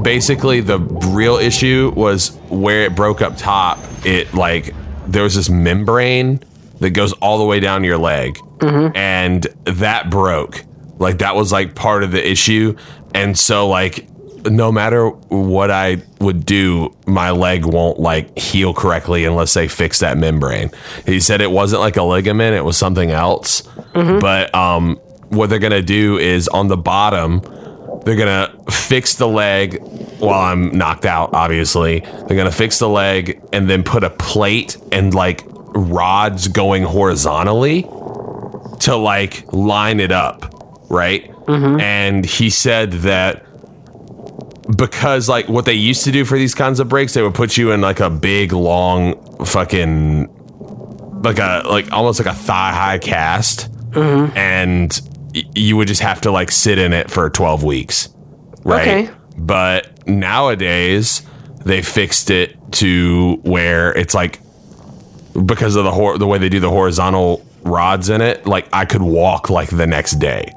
Speaker 2: basically the real issue was where it broke up top. It like there was this membrane that goes all the way down your leg, and that broke. Like that was like part of the issue. And so like no matter what I would do, my leg won't like heal correctly unless they fix that membrane. He said it wasn't like a ligament, it was something else. But what they're gonna do is on the bottom, they're gonna fix the leg while I'm knocked out, obviously. They're gonna fix the leg and then put a plate and like rods going horizontally to like line it up, right? And he said that because like what they used to do for these kinds of breaks, they would put you in like a big long fucking like almost like a thigh high cast, and you would just have to like sit in it for 12 weeks, right?
Speaker 3: Okay.
Speaker 2: But nowadays they fixed it to where it's like, because of the way they do the horizontal rods in it, like I could walk like the next day,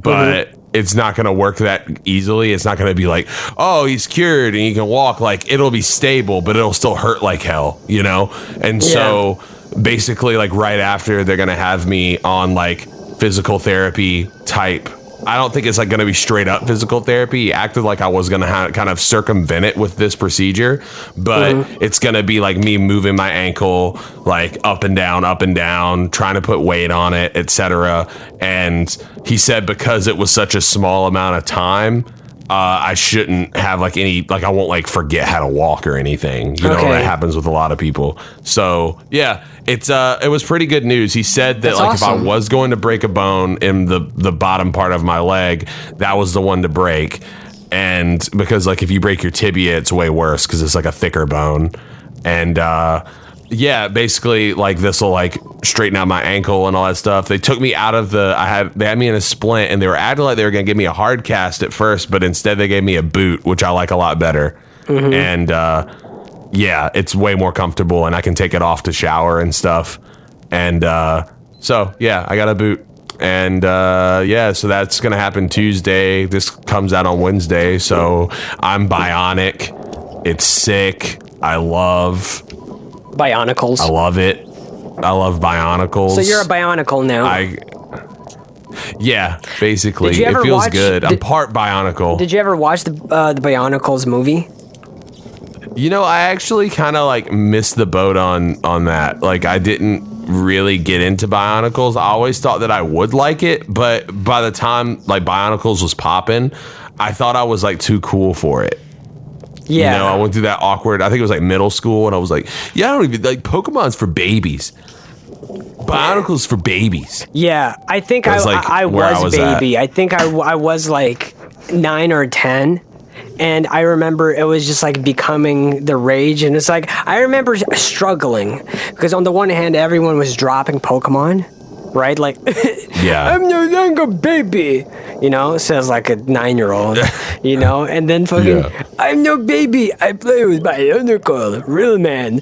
Speaker 2: but it's not going to work that easily. It's not going to be like, oh, he's cured and he can walk. Like it'll be stable, but it'll still hurt like hell, you know? And so basically like right after, they're going to have me on like physical therapy type. I don't think it's like going to be straight up physical therapy. He acted like I was going to kind of circumvent it with this procedure, but it's going to be like me moving my ankle like up and down, trying to put weight on it, etc. And he said because it was such a small amount of time, I shouldn't have like any, like I won't like forget how to walk or anything. You know, that happens with a lot of people. So yeah, it was pretty good news. He said that if I was going to break a bone in the bottom part of my leg, that was the one to break. And because like if you break your tibia, it's way worse because it's like a thicker bone. And yeah, basically like this will like straighten out my ankle and all that stuff. They took me out of they had me in a splint, and they were acting like they were going to give me a hard cast at first, but instead they gave me a boot, which I like a lot better. And yeah, it's way more comfortable, and I can take it off to shower and stuff. And so yeah, I got a boot. And yeah, so that's going to happen Tuesday. This comes out on Wednesday, so I'm bionic. It's sick. I love
Speaker 3: Bionicles.
Speaker 2: I love it. I love Bionicles.
Speaker 3: So you're a Bionicle now.
Speaker 2: Yeah, basically.
Speaker 3: Did you ever
Speaker 2: it feels
Speaker 3: watch,
Speaker 2: good. I'm part Bionicle.
Speaker 3: Did you ever watch the Bionicles movie?
Speaker 2: You know, I actually kind of like missed the boat on that. Like I didn't really get into Bionicles. I always thought that I would like it, but by the time like Bionicles was popping, I thought I was like too cool for it.
Speaker 3: Yeah.
Speaker 2: You know, I went through that awkward, I think it was like middle school, and I was like, yeah, I don't even, like, Pokemon's for babies. Bionicles for babies.
Speaker 3: Yeah, I think I was baby. I think I was like 9 or 10. And I remember it was just like becoming the rage. And it's like, I remember struggling because on the one hand, everyone was dropping Pokemon, right? Like,
Speaker 2: yeah,
Speaker 3: I'm no longer baby, you know, says like a 9-year-old, you know, and then fucking, I'm no baby, I play with my Bionicle, real man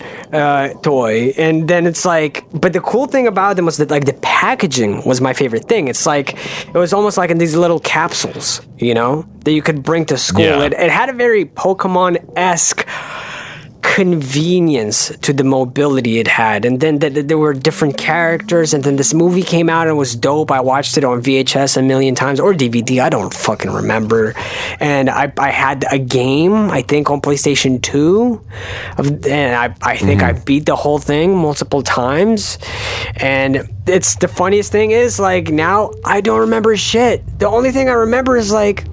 Speaker 3: toy. And then it's like, but the cool thing about them was that like the packaging was my favorite thing. It's like, it was almost like in these little capsules, you know, that you could bring to school.
Speaker 2: Yeah.
Speaker 3: It had a very Pokemon-esque convenience to the mobility it had, and then there were different characters, and then this movie came out and it was dope. I watched it on VHS a million times, or DVD, I don't fucking remember. And I had a game, I think on PlayStation 2, and I think I beat the whole thing multiple times. And it's the funniest thing is like now I don't remember shit. The only thing I remember is like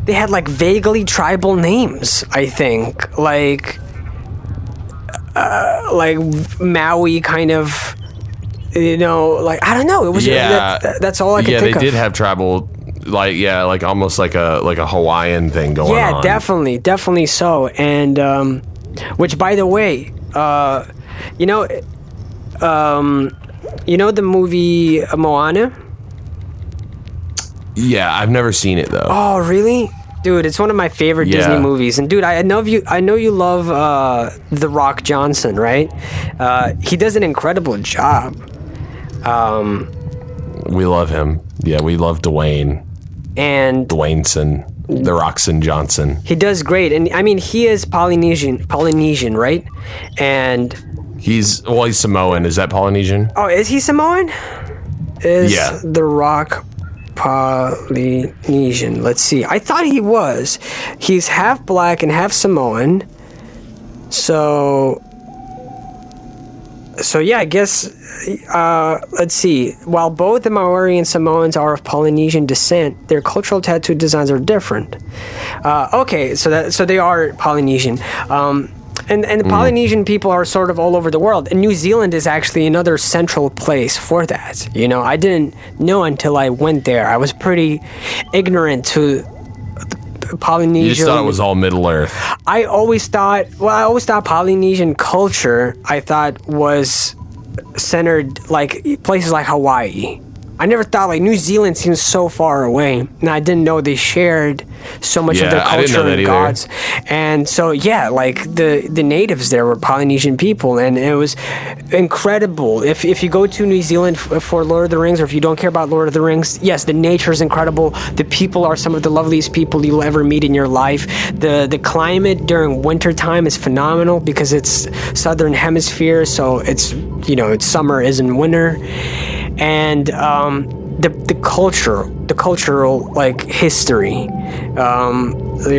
Speaker 3: they had like vaguely tribal names, I think, like Maui kind of, you know, like I don't know. It was that's all I could think of.
Speaker 2: Yeah, they did have tribal, like like almost like a Hawaiian thing going on.
Speaker 3: Yeah, definitely so. And which, by the way, you know the movie Moana.
Speaker 2: Yeah, I've never seen it though.
Speaker 3: Oh, really? Dude, it's one of my favorite Disney movies. And dude, I know you love The Rock Johnson, right? He does an incredible job.
Speaker 2: We love him. Yeah, we love Dwayne.
Speaker 3: And
Speaker 2: Dwayneson, The Rockson Johnson.
Speaker 3: He does great. And I mean, he is Polynesian, right? And
Speaker 2: he's Samoan. Is that Polynesian?
Speaker 3: Oh, is he Samoan? The Rock Polynesian. Let's see. I thought he was. He's half black and half Samoan. So yeah, I guess, let's see. While both the Maori and Samoans are of Polynesian descent, their cultural tattoo designs are different. Okay, so they are Polynesian. And the Polynesian people are sort of all over the world. And New Zealand is actually another central place for that. You know, I didn't know until I went there. I was pretty ignorant to Polynesian.
Speaker 2: You just thought it was all Middle Earth.
Speaker 3: I always thought Polynesian culture, I thought, was centered like places like Hawaii. I never thought like New Zealand seems so far away, and I didn't know they shared so much of their culture and gods. And so yeah, like the natives there were Polynesian people, and it was incredible. If you go to New Zealand for Lord of the Rings, or if you don't care about Lord of the Rings, yes, the nature is incredible. The people are some of the loveliest people you'll ever meet in your life. The climate during winter time is phenomenal because it's southern hemisphere, so it's, you know, it's summer isn't winter. And the cultural like history, you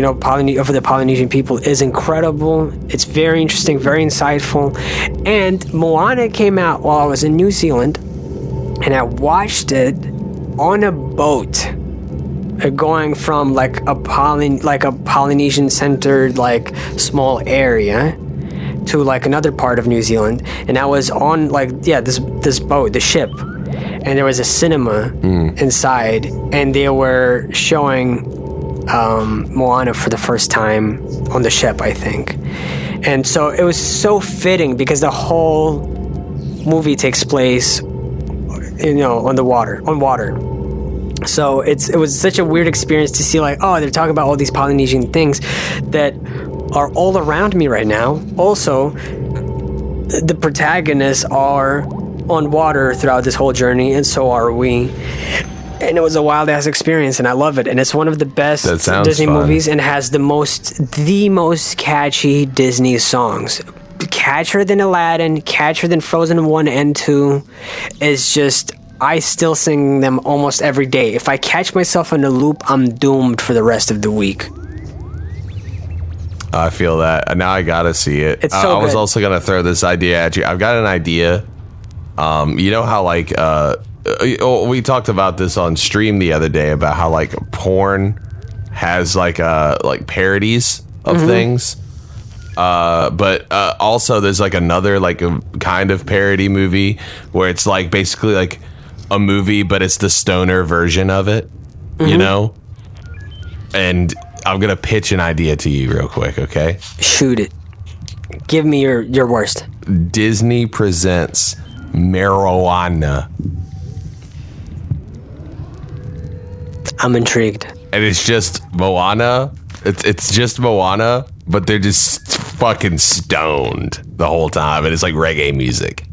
Speaker 3: know, of the Polynesian people is incredible. It's very interesting, very insightful. And Moana came out while I was in New Zealand, and I watched it on a boat, going from like a Polynesian centered like small area to like another part of New Zealand, and I was on like this boat, the ship. And there was a cinema inside, and they were showing Moana for the first time on the ship, I think. And so it was so fitting because the whole movie takes place, you know, on water. So it was such a weird experience to see, like, oh, they're talking about all these Polynesian things that are all around me right now. Also, the protagonists are on water throughout this whole journey, and so are we. And it was a wild ass experience, and I love it. And it's one of the best Disney movies, and has the most catchy Disney songs. Catchier than Aladdin, catchier than Frozen 1 and 2. Is just, I still sing them almost every day. If I catch myself in a loop, I'm doomed for the rest of the week.
Speaker 2: I feel that. Now I gotta see it.
Speaker 3: It's so
Speaker 2: I was
Speaker 3: good.
Speaker 2: also gonna throw this idea at you. I've got an idea. You know how like we talked about this on stream the other day about how like porn has like parodies of things, but also there's like another like a kind of parody movie where it's like basically like a movie, but it's the stoner version of it, you know. And I'm gonna pitch an idea to you real quick, okay?
Speaker 3: Shoot it. Give me your worst.
Speaker 2: Disney presents Marijuana.
Speaker 3: I'm intrigued.
Speaker 2: And it's just Moana. It's just Moana, but they're just fucking stoned the whole time, and it's like reggae music.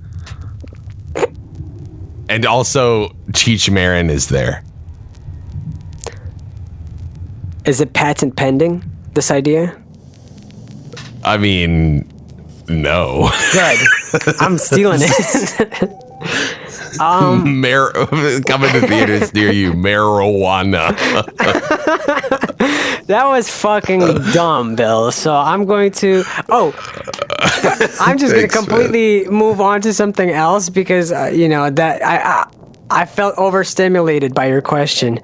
Speaker 2: And also, Cheech Marin is there.
Speaker 3: Is it patent pending, this idea?
Speaker 2: I mean, no.
Speaker 3: Good. I'm stealing it.
Speaker 2: Coming to theaters near you, Marijuana.
Speaker 3: That was fucking dumb, Bill. So I'm going to... I'm just going to completely move on to something else because, you know, that I felt overstimulated by your question.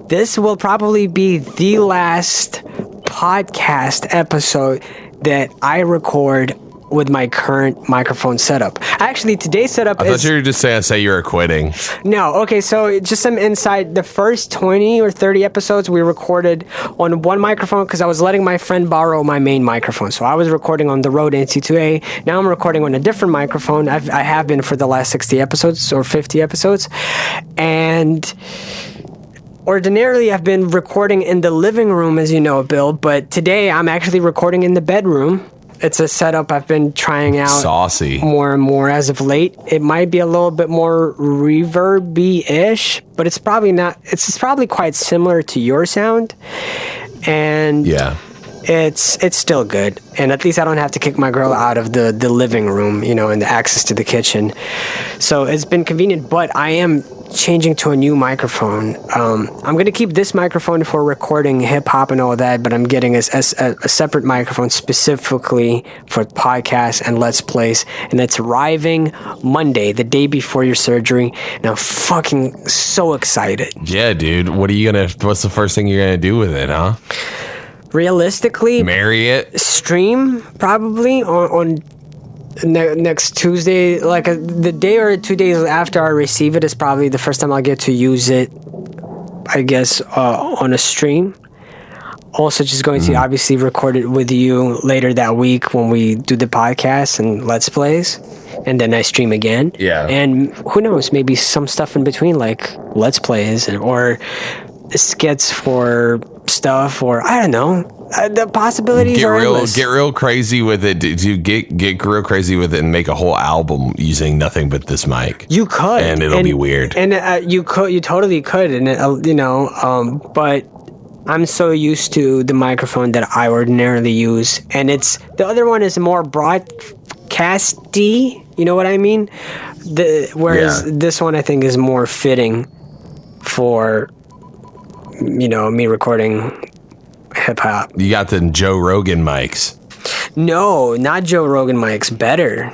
Speaker 3: This will probably be the last podcast episode that I record with my current microphone setup. Actually, today's setup
Speaker 2: I thought you were just say you were quitting.
Speaker 3: No, okay, so just some insight. The first 20 or 30 episodes we recorded on one microphone because I was letting my friend borrow my main microphone. So I was recording on the Rode NC2A. Now I'm recording on a different microphone. I have been for the last 60 episodes or 50 episodes. And ordinarily I've been recording in the living room, as you know, Bill, but today I'm actually recording in the bedroom. It's a setup I've been trying out
Speaker 2: Saucy.
Speaker 3: more and more as of late. It might be a little bit more reverby-ish, but it's probably not. It's probably quite similar to your sound, and
Speaker 2: yeah,
Speaker 3: it's still good. And at least I don't have to kick my girl out of the living room, you know, and the access to the kitchen. So it's been convenient. But I am changing to a new microphone. I'm gonna keep this microphone for recording hip hop and all that, but I'm getting a separate microphone specifically for podcasts and Let's Plays, and it's arriving Monday, the day before your surgery. And I'm fucking so excited.
Speaker 2: Yeah, dude. What's the first thing you're gonna do with it, huh?
Speaker 3: Realistically,
Speaker 2: Marry it?
Speaker 3: stream probably on next Tuesday, like the day or 2 days after I receive it is probably the first time I'll get to use it, I guess, on a stream. Also just going to obviously record it with you later that week when we do the podcast and Let's Plays, and then I stream again.
Speaker 2: Yeah.
Speaker 3: And who knows, maybe some stuff in between, like Let's Plays or skits for stuff, or I don't know. The possibilities are endless.
Speaker 2: Get real crazy with it. Dude, get real crazy with it and make a whole album using nothing but this mic.
Speaker 3: You could,
Speaker 2: and it'll be weird.
Speaker 3: And you totally could, and but I'm so used to the microphone that I ordinarily use, and the other one is more broadcasty. You know what I mean? Whereas this one I think is more fitting for me recording hip hop.
Speaker 2: You got the Joe Rogan mics.
Speaker 3: No, not Joe Rogan mics. Better.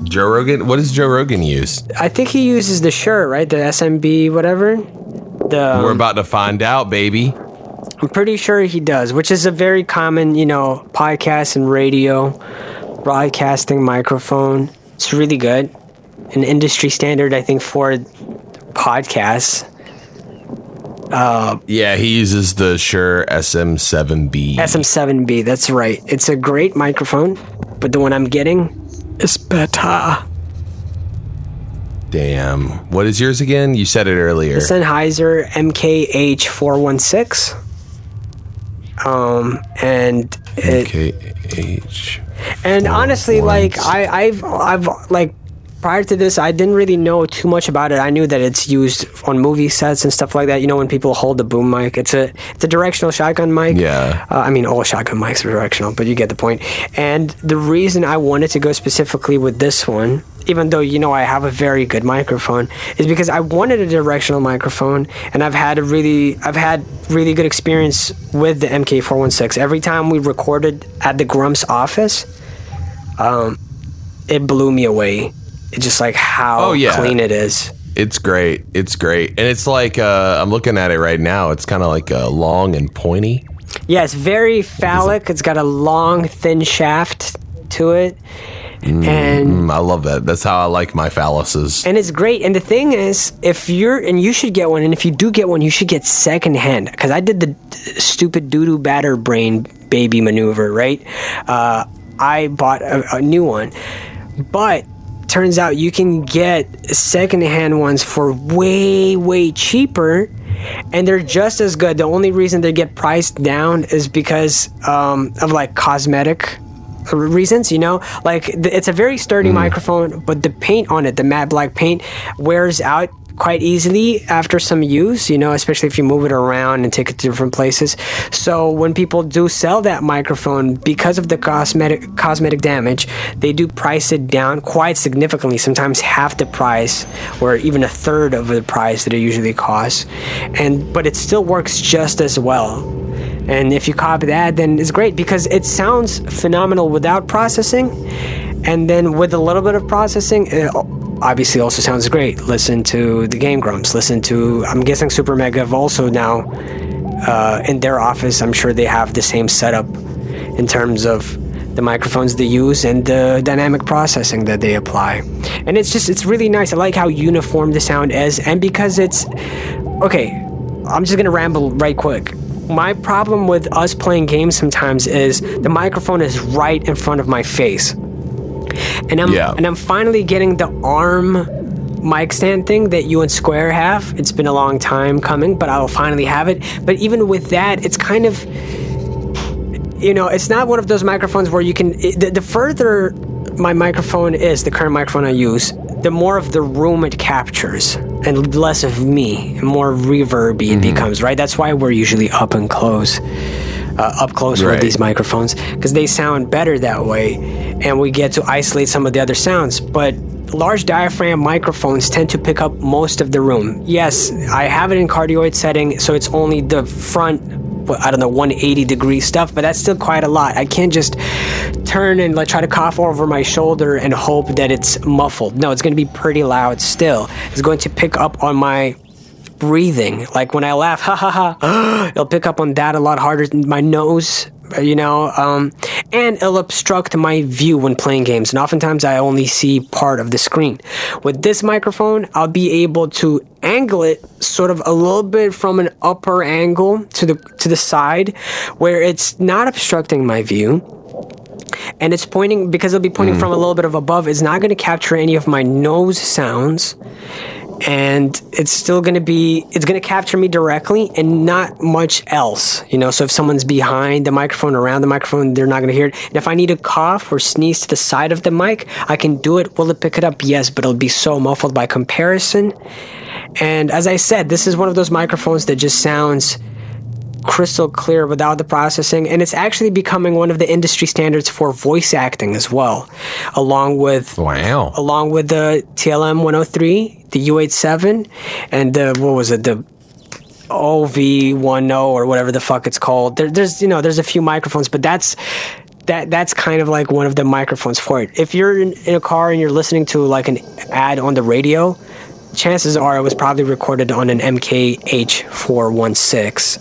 Speaker 2: Joe Rogan? What does Joe Rogan use?
Speaker 3: I think he uses the Shure, right? The SMB, whatever.
Speaker 2: We're about to find out, baby.
Speaker 3: I'm pretty sure he does, which is a very common, podcast and radio broadcasting microphone. It's really good. An industry standard, I think, for podcasts.
Speaker 2: Yeah, he uses the Shure SM7B.
Speaker 3: SM7B, that's right. It's a great microphone, but the one I'm getting is better.
Speaker 2: Damn. What is yours again? You said it earlier.
Speaker 3: The Sennheiser MKH416. And
Speaker 2: MKH.
Speaker 3: And honestly, like I've like prior to this, I didn't really know too much about it. I knew that it's used on movie sets and stuff like that. When people hold the boom mic, it's a directional shotgun mic.
Speaker 2: Yeah.
Speaker 3: I mean, all shotgun mics are directional, but you get the point. And the reason I wanted to go specifically with this one, even though I have a very good microphone, is because I wanted a directional microphone, and I've had really good experience with the MK416. Every time we recorded at the Grump's office, it blew me away. It's just like how clean it is.
Speaker 2: It's great. It's great. And it's like, I'm looking at it right now. It's kind of like long and pointy.
Speaker 3: Yeah, it's very phallic. It's got a long, thin shaft to it. And
Speaker 2: I love that. That's how I like my phalluses.
Speaker 3: And it's great. And the thing is, you should get one, and if you do get one, you should get secondhand. Because I did the stupid doo-doo batter brain baby maneuver, right? I bought a new one. But turns out you can get secondhand ones for way, way cheaper, and they're just as good. The only reason they get priced down is because of like cosmetic reasons, like it's a very sturdy microphone, but the paint on it, the matte black paint, wears out quite easily after some use, especially if you move it around and take it to different places. So when people do sell that microphone, because of the cosmetic damage, they do price it down quite significantly, sometimes half the price or even a third of the price that it usually costs. But it still works just as well. And if you copy that, then it's great because it sounds phenomenal without processing, and then with a little bit of processing, it obviously also sounds great. Listen to the Game Grumps. Listen to, I'm guessing Super Mega have also now in their office, I'm sure they have the same setup in terms of the microphones they use and the dynamic processing that they apply. And it's really nice. I like how uniform the sound is, and because okay, I'm just gonna ramble right quick. My problem with us playing games sometimes is the microphone is right in front of my face. And I'm finally getting the arm mic stand thing that you and Square have. It's been a long time coming, but I'll finally have it. But even with that, it's kind of, it's not one of those microphones where you can, the further my microphone is, the current microphone I use, the more of the room it captures and less of me, and more reverby it becomes, right? That's why we're usually up close with these microphones, because they sound better that way, and we get to isolate some of the other sounds. But large diaphragm microphones tend to pick up most of the room. Yes, I have it in cardioid setting, so it's only the front, I don't know, 180 degree stuff, but that's still quite a lot. I can't just turn and like try to cough over my shoulder and hope that it's muffled. No, it's going to be pretty loud still. It's going to pick up on my breathing. Like when I laugh, ha ha ha, it'll pick up on that a lot harder than my nose, and it'll obstruct my view when playing games. And oftentimes I only see part of the screen. With this microphone, I'll be able to angle it sort of a little bit from an upper angle to the side where it's not obstructing my view. And it's pointing, because it'll be pointing from a little bit of above, it's not going to capture any of my nose sounds. And it's still going to capture me directly and not much else, so if someone's behind the microphone, around the microphone, they're not going to hear it. And if I need to cough or sneeze to the side of the mic, I can do it. Will it pick it up? Yes, but it'll be so muffled by comparison. And as I said, this is one of those microphones that just sounds crystal clear without the processing, and it's actually becoming one of the industry standards for voice acting as well, along with the TLM 103, the U87, and the OV10 or whatever the fuck it's called. There's a few microphones, but that's kind of like one of the microphones for it. If you're in a car and you're listening to like an ad on the radio, chances are it was probably recorded on an MKH416.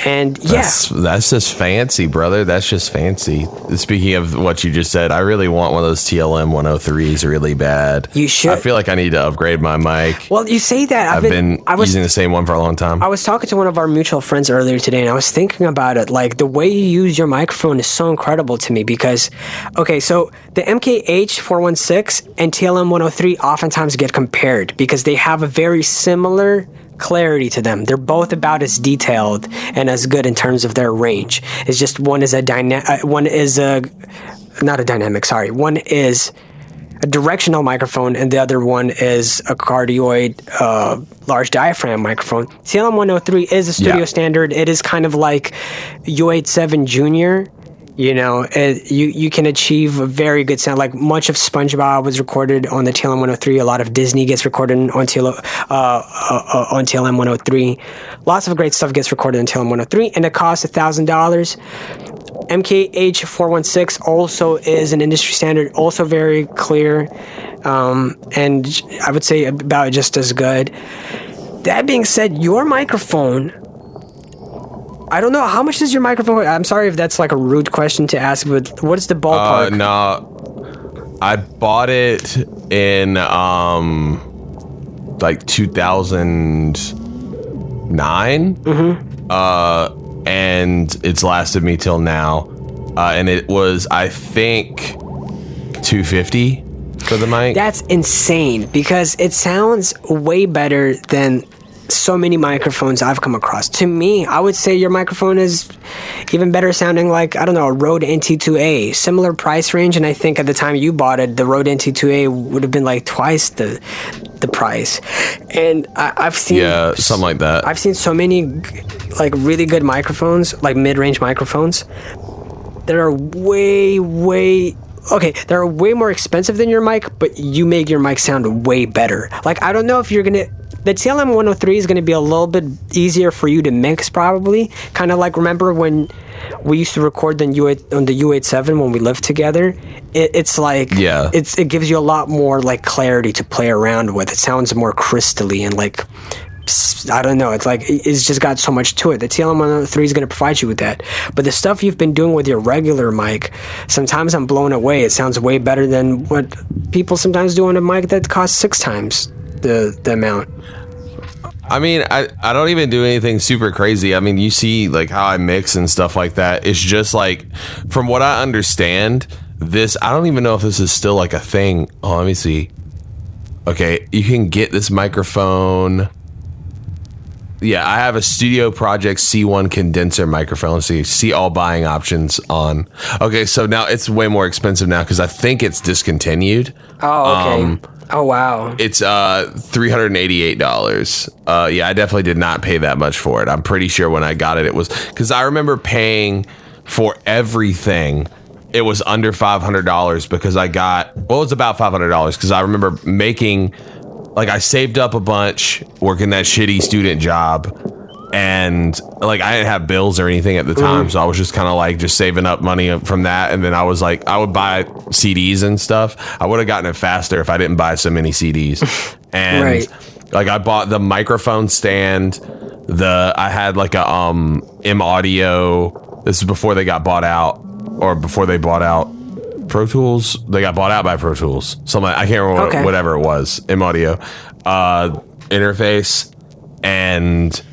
Speaker 3: And
Speaker 2: that's just fancy, brother. That's just fancy. Speaking of what you just said, I really want one of those TLM 103s really bad.
Speaker 3: You should.
Speaker 2: I feel like I need to upgrade my mic.
Speaker 3: Well, you say that.
Speaker 2: I've been using the same one for a long time.
Speaker 3: I was talking to one of our mutual friends earlier today, and I was thinking about it. Like, the way you use your microphone is so incredible to me because, okay, so the MKH416 and TLM 103 oftentimes get compared because they have a very similar clarity to them. They're both about as detailed and as good in terms of their range. It's just one is a directional microphone and the other one is a cardioid large diaphragm microphone. TLM 103 is a studio standard. It is kind of like U87 Junior. You can achieve a very good sound. Like much of SpongeBob was recorded on the TLM 103. A lot of Disney gets recorded on TLM 103. Lots of great stuff gets recorded on TLM 103, and it costs $1,000. MKH416 also is an industry standard, also very clear, and I would say about just as good. That being said, your microphone, I don't know, how much does your microphone... I'm sorry if that's like a rude question to ask, but what is the ballpark?
Speaker 2: No, I bought it in like 2009. And it's lasted me till now. And it was, I think, $250 for the mic.
Speaker 3: That's insane because it sounds way better than so many microphones I've come across. To me, I would say your microphone is even better sounding like, I don't know, a Rode NT2A. Similar price range, and I think at the time you bought it, the Rode NT2A would have been like twice the price. And I've seen...
Speaker 2: Yeah, something like that.
Speaker 3: I've seen so many like really good microphones, like mid-range microphones, that are way they're way more expensive than your mic, but you make your mic sound way better. Like, I don't know if you're gonna... The TLM 103 is going to be a little bit easier for you to mix, probably. Kind of like, remember when we used to record on the U87 when we lived together? It's like, it gives you a lot more like clarity to play around with. It sounds more crystally and like, I don't know. It's like, it's just got so much to it. The TLM 103 is going to provide you with that. But the stuff you've been doing with your regular mic, sometimes I'm blown away. It sounds way better than what people sometimes do on a mic that costs 6 times the amount.
Speaker 2: I mean, I don't even do anything super crazy. I mean, you see like how I mix and stuff like that. It's just like, from what I understand, this, I don't even know if this is still like a thing. Oh, let me see. Okay, you can get this microphone. Yeah, I have a Studio Project C1 condenser microphone. So you see all buying options on. Okay, so now it's way more expensive now because I think it's discontinued.
Speaker 3: Oh, okay. Oh, wow.
Speaker 2: It's $388. Yeah, I definitely did not pay that much for it. I'm pretty sure when I got it, it was... Because I remember paying for everything it was under $500 because it was about $500 because I remember making, like, I saved up a bunch working that shitty student job, and like I didn't have bills or anything at the time, so I was just kind of like just saving up money from that, and then I was like, I would buy CDs and stuff. I would have gotten it faster if I didn't buy so many CDs. And like I bought the microphone stand, I had like a M Audio. This is before they got bought out, or before they bought out Pro Tools. They got bought out by Pro Tools. Something, I can't remember whatever it was. M Audio interface, and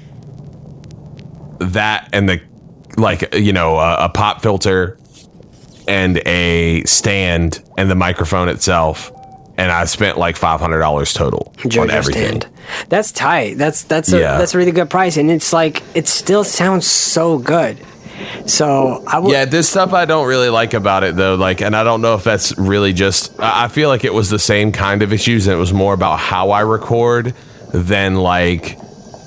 Speaker 2: that, and the, like, you know, a pop filter and a stand and the microphone itself, and I spent like $500 total on everything.
Speaker 3: Stand. That's tight. That's a really good price, and it's like it still sounds so good. So
Speaker 2: this stuff I don't really like about it though, like, and I don't know if that's really just, I feel like it was the same kind of issues, and it was more about how I record than like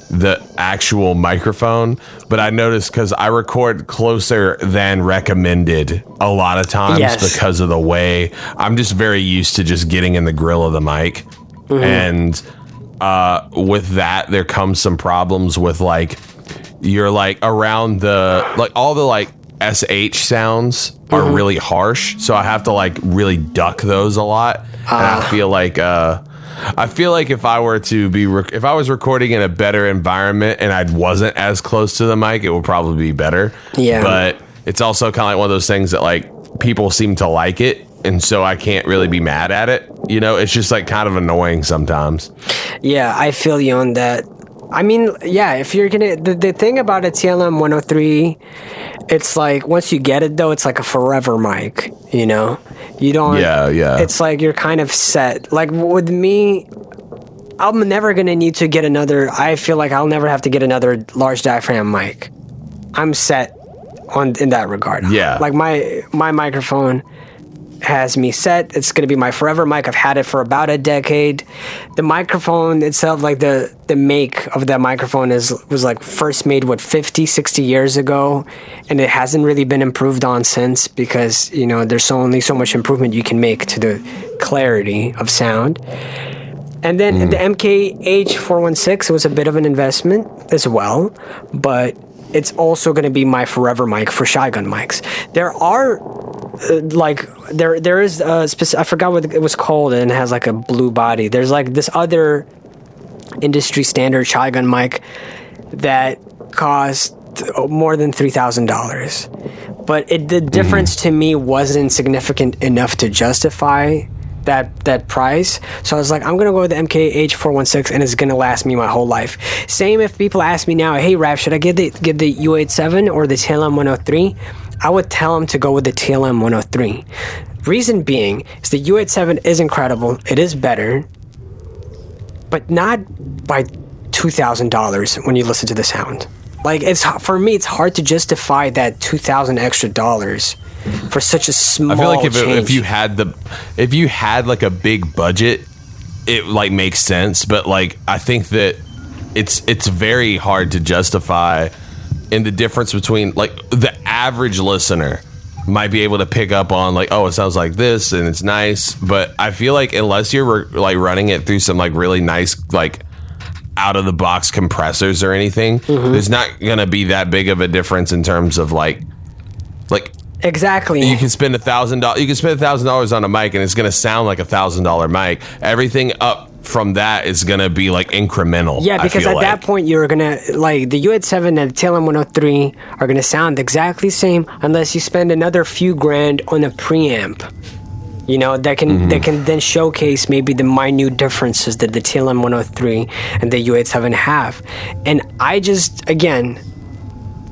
Speaker 2: the actual microphone. But I noticed, because I record closer than recommended a lot of times because of the way I'm just very used to just getting in the grill of the mic. And with that there comes some problems with, like, you're like around the, like, all the like SH sounds are really harsh, so I have to like really duck those a lot. And I feel like if I were to be if I was recording in a better environment and I wasn't as close to the mic, it would probably be better. But it's also kind of like one of those things that, like, people seem to like it, and so I can't really be mad at it. You know, it's just like kind of annoying sometimes.
Speaker 3: Yeah, I feel you on that. I mean, yeah, if you're gonna, the thing about a TLM 103, it's like, once you get it though, it's like a forever mic, you know? You don't, it's like you're kind of set. Like with me, I'm never gonna need to get another, I feel like I'll never have to get another large diaphragm mic. I'm set in that regard.
Speaker 2: Yeah.
Speaker 3: Like my microphone has me set. It's going to be my forever mic. I've had it for about a decade. The microphone itself, like the make of that microphone was like first made 50, 60 years ago, and it hasn't really been improved on since, because, you know, there's only so much improvement you can make to the clarity of sound. And then the MKH416, it was a bit of an investment as well, but it's also going to be my forever mic for shotgun mics. There are there is a I forgot what it was called, and it has like a blue body. There's like this other industry standard shotgun mic that cost more than $3,000, but the difference to me wasn't significant enough to justify that price. So I was like, I'm gonna go with the MKH416, and it's gonna last me my whole life. Same if people ask me now, hey Raph, should I get the U87 or the TLM 103? I would tell them to go with the TLM 103. Reason being is the U87 is incredible. It is better, but not by $2,000 when you listen to the sound. Like, for me, it's hard to justify that $2,000 extra dollars for such a small change. I feel like if you had like a big budget, it like makes sense. But like, I think that it's very hard to justify in the difference between, like, the average listener might be able to pick up on, like, oh, it sounds like this and it's nice. But I feel like unless you're like running it through some like really nice, like, out of the box compressors or anything, there's not gonna be that big of a difference in terms of like exactly.
Speaker 2: You can spend $1,000. You can spend $1,000 on a mic, and it's gonna sound like $1,000 mic. Everything up from that is gonna be like incremental.
Speaker 3: Yeah, because at that point you're gonna, like, the U87 and the TLM 103 are gonna sound exactly the same unless you spend another few grand on a preamp. You know, that can then showcase maybe the minute differences that the TLM 103 and the U87 have. And I just, again,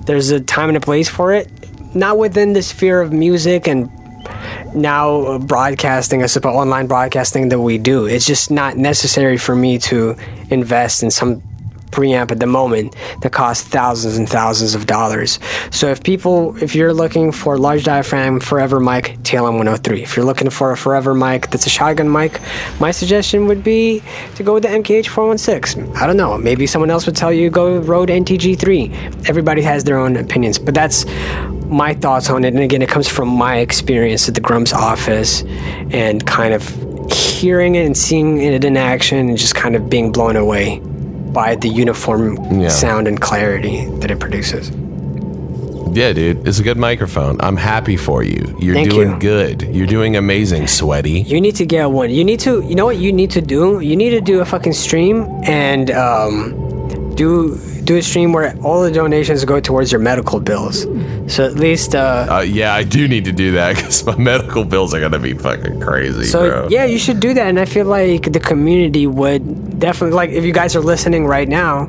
Speaker 3: there's a time and a place for it. Not within the sphere of music and now broadcasting, I suppose, online broadcasting that we do. It's just not necessary for me to invest in some preamp at the moment that costs thousands and thousands of dollars. So if you're looking for a large diaphragm forever mic, TLM 103. If you're looking for a forever mic that's a shotgun mic, my suggestion would be to go with the MKH 416. I don't know, maybe someone else would tell you go Rode NTG3. Everybody has their own opinions, but that's my thoughts on it, and again, it comes from my experience at the Grump's office, and kind of hearing it and seeing it in action, and just kind of being blown away by the uniform sound and clarity that it produces.
Speaker 2: Yeah, dude, it's a good microphone. I'm happy for you. You're
Speaker 3: Thank
Speaker 2: doing
Speaker 3: you.
Speaker 2: good. You're doing amazing, Sweaty.
Speaker 3: You need to get one. You know what you need to do? You need to do a fucking stream and do a stream where all the donations go towards your medical bills. So at least
Speaker 2: yeah, I do need to do that because my medical bills are gonna be fucking crazy, bro.
Speaker 3: yeah, you should do that, and I feel like the community would definitely, like, if you guys are listening right now,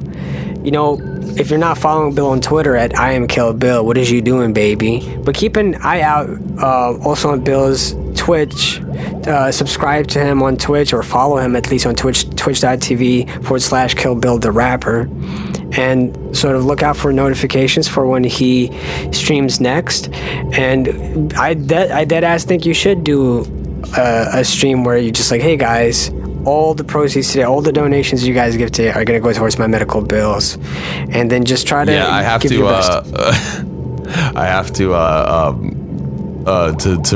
Speaker 3: you know, if you're not following Bill on Twitter at I am Kill Bill, what is you doing, baby? But keep an eye out also on Bill's Twitch. Subscribe to him on Twitch, or follow him at least on Twitch, twitch.tv/Kill Bill the Rapper, and sort of look out for notifications for when he streams next. And I dead ass think you should do a stream where you just like, hey guys, all the proceeds today, all the donations you guys give today are going to go towards my medical bills, and then just try to give your best.
Speaker 2: I have to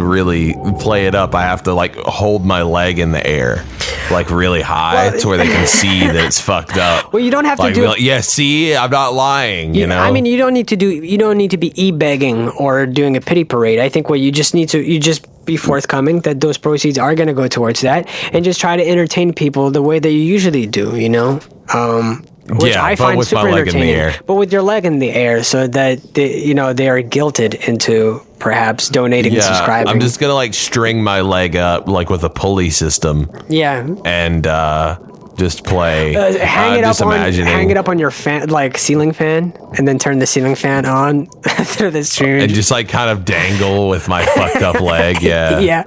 Speaker 2: really play it up. I have to like hold my leg in the air, like really high, to where they can see that it's fucked up.
Speaker 3: Well, you don't have to
Speaker 2: like,
Speaker 3: do.
Speaker 2: Like, yeah, see, I'm not lying. You know,
Speaker 3: I mean, you don't need to be e-begging or doing a pity parade. I think what you just need to be forthcoming that those proceeds are going to go towards that, and just try to entertain people the way that you usually do. You know. Which I find
Speaker 2: with
Speaker 3: super
Speaker 2: my leg
Speaker 3: entertaining,
Speaker 2: in the air.
Speaker 3: But with your leg in the air, so that they are guilted into perhaps donating and subscribing.
Speaker 2: I'm just gonna like string my leg up like with a pulley system.
Speaker 3: Yeah.
Speaker 2: And just play.
Speaker 3: Hang it up on your fan, like ceiling fan, and then turn the ceiling fan on through the stream.
Speaker 2: And just like kind of dangle with my fucked up leg. Yeah.
Speaker 3: Yeah.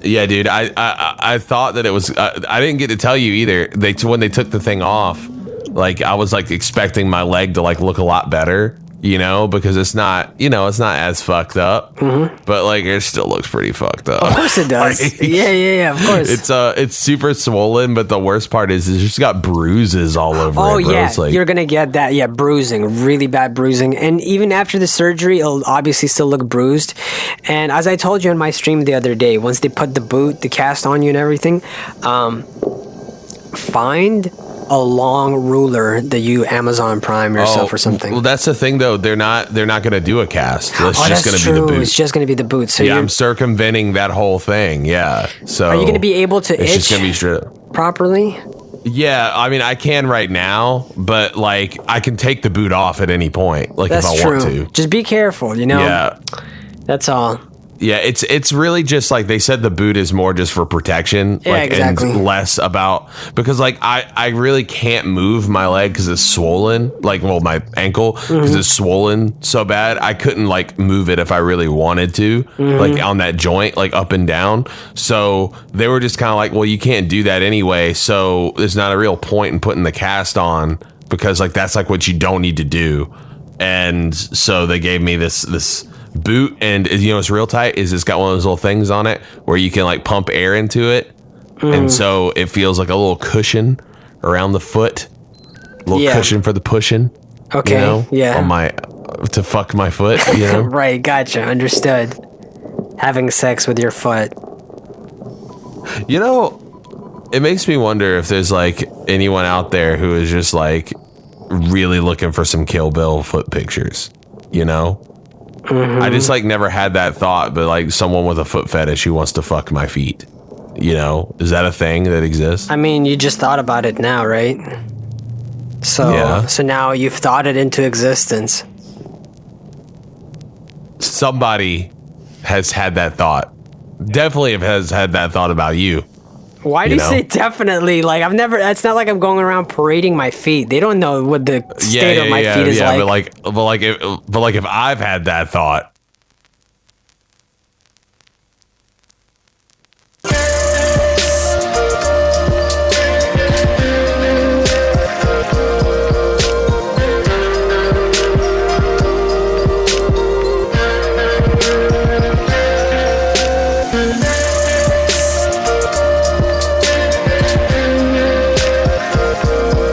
Speaker 2: Yeah, dude. I thought that it was. I didn't get to tell you either. When they took the thing off, like I was like expecting my leg to like look a lot better, you know, because it's not as fucked up, but like it still looks pretty fucked up.
Speaker 3: Of course it does.
Speaker 2: Like,
Speaker 3: yeah, of course.
Speaker 2: It's super swollen, but the worst part is it's just got bruises all over it, bro.
Speaker 3: Yeah,
Speaker 2: It's like,
Speaker 3: you're gonna get that. Yeah, bruising, really bad bruising, and even after the surgery, it'll obviously still look bruised. And as I told you in my stream the other day, once they put the cast on you and everything, find a long ruler that you Amazon Prime yourself or something.
Speaker 2: Well, that's the thing though. They're not gonna do a cast. It's just
Speaker 3: that's
Speaker 2: gonna be the boot.
Speaker 3: It's just gonna be the boot. So
Speaker 2: yeah, I'm circumventing that whole thing. Yeah. So
Speaker 3: are you gonna be able to
Speaker 2: it's
Speaker 3: itch
Speaker 2: just gonna be straight
Speaker 3: properly?
Speaker 2: Yeah, I mean I can right now, but like I can take the boot off at any point, like
Speaker 3: That's
Speaker 2: if I
Speaker 3: true.
Speaker 2: want to.
Speaker 3: Just be careful, you know.
Speaker 2: Yeah.
Speaker 3: That's all.
Speaker 2: Yeah, it's really just like they said the boot is more just for protection,
Speaker 3: Yeah,
Speaker 2: like
Speaker 3: exactly.
Speaker 2: and less about because like I really can't move my leg because it's swollen, like my ankle because it's swollen so bad I couldn't like move it if I really wanted to, like on that joint, like up and down. So they were just kind of like, well, you can't do that anyway, so there's not a real point in putting the cast on because like that's like what you don't need to do, and so they gave me this boot, and you know it's real tight is it's got one of those little things on it where you can like pump air into it, and so it feels like a little cushion around the foot, a little cushion for the pushing.
Speaker 3: Okay.
Speaker 2: You know,
Speaker 3: yeah.
Speaker 2: on my to fuck my foot. You know.
Speaker 3: Right. Gotcha. Understood. Having sex with your foot.
Speaker 2: You know, it makes me wonder if there's like anyone out there who is just like really looking for some Kill Bill foot pictures. You know. I just like never had that thought, but like someone with a foot fetish who wants to fuck my feet, you know, is that a thing that exists?
Speaker 3: I mean, you just thought about it now, right? So now you've thought it into existence.
Speaker 2: Somebody has had that thought. Definitely has had that thought about you.
Speaker 3: Why do you say definitely? Like it's not like I'm going around parading my feet. They don't know what the state of my feet is like.
Speaker 2: But like if I've had that thought,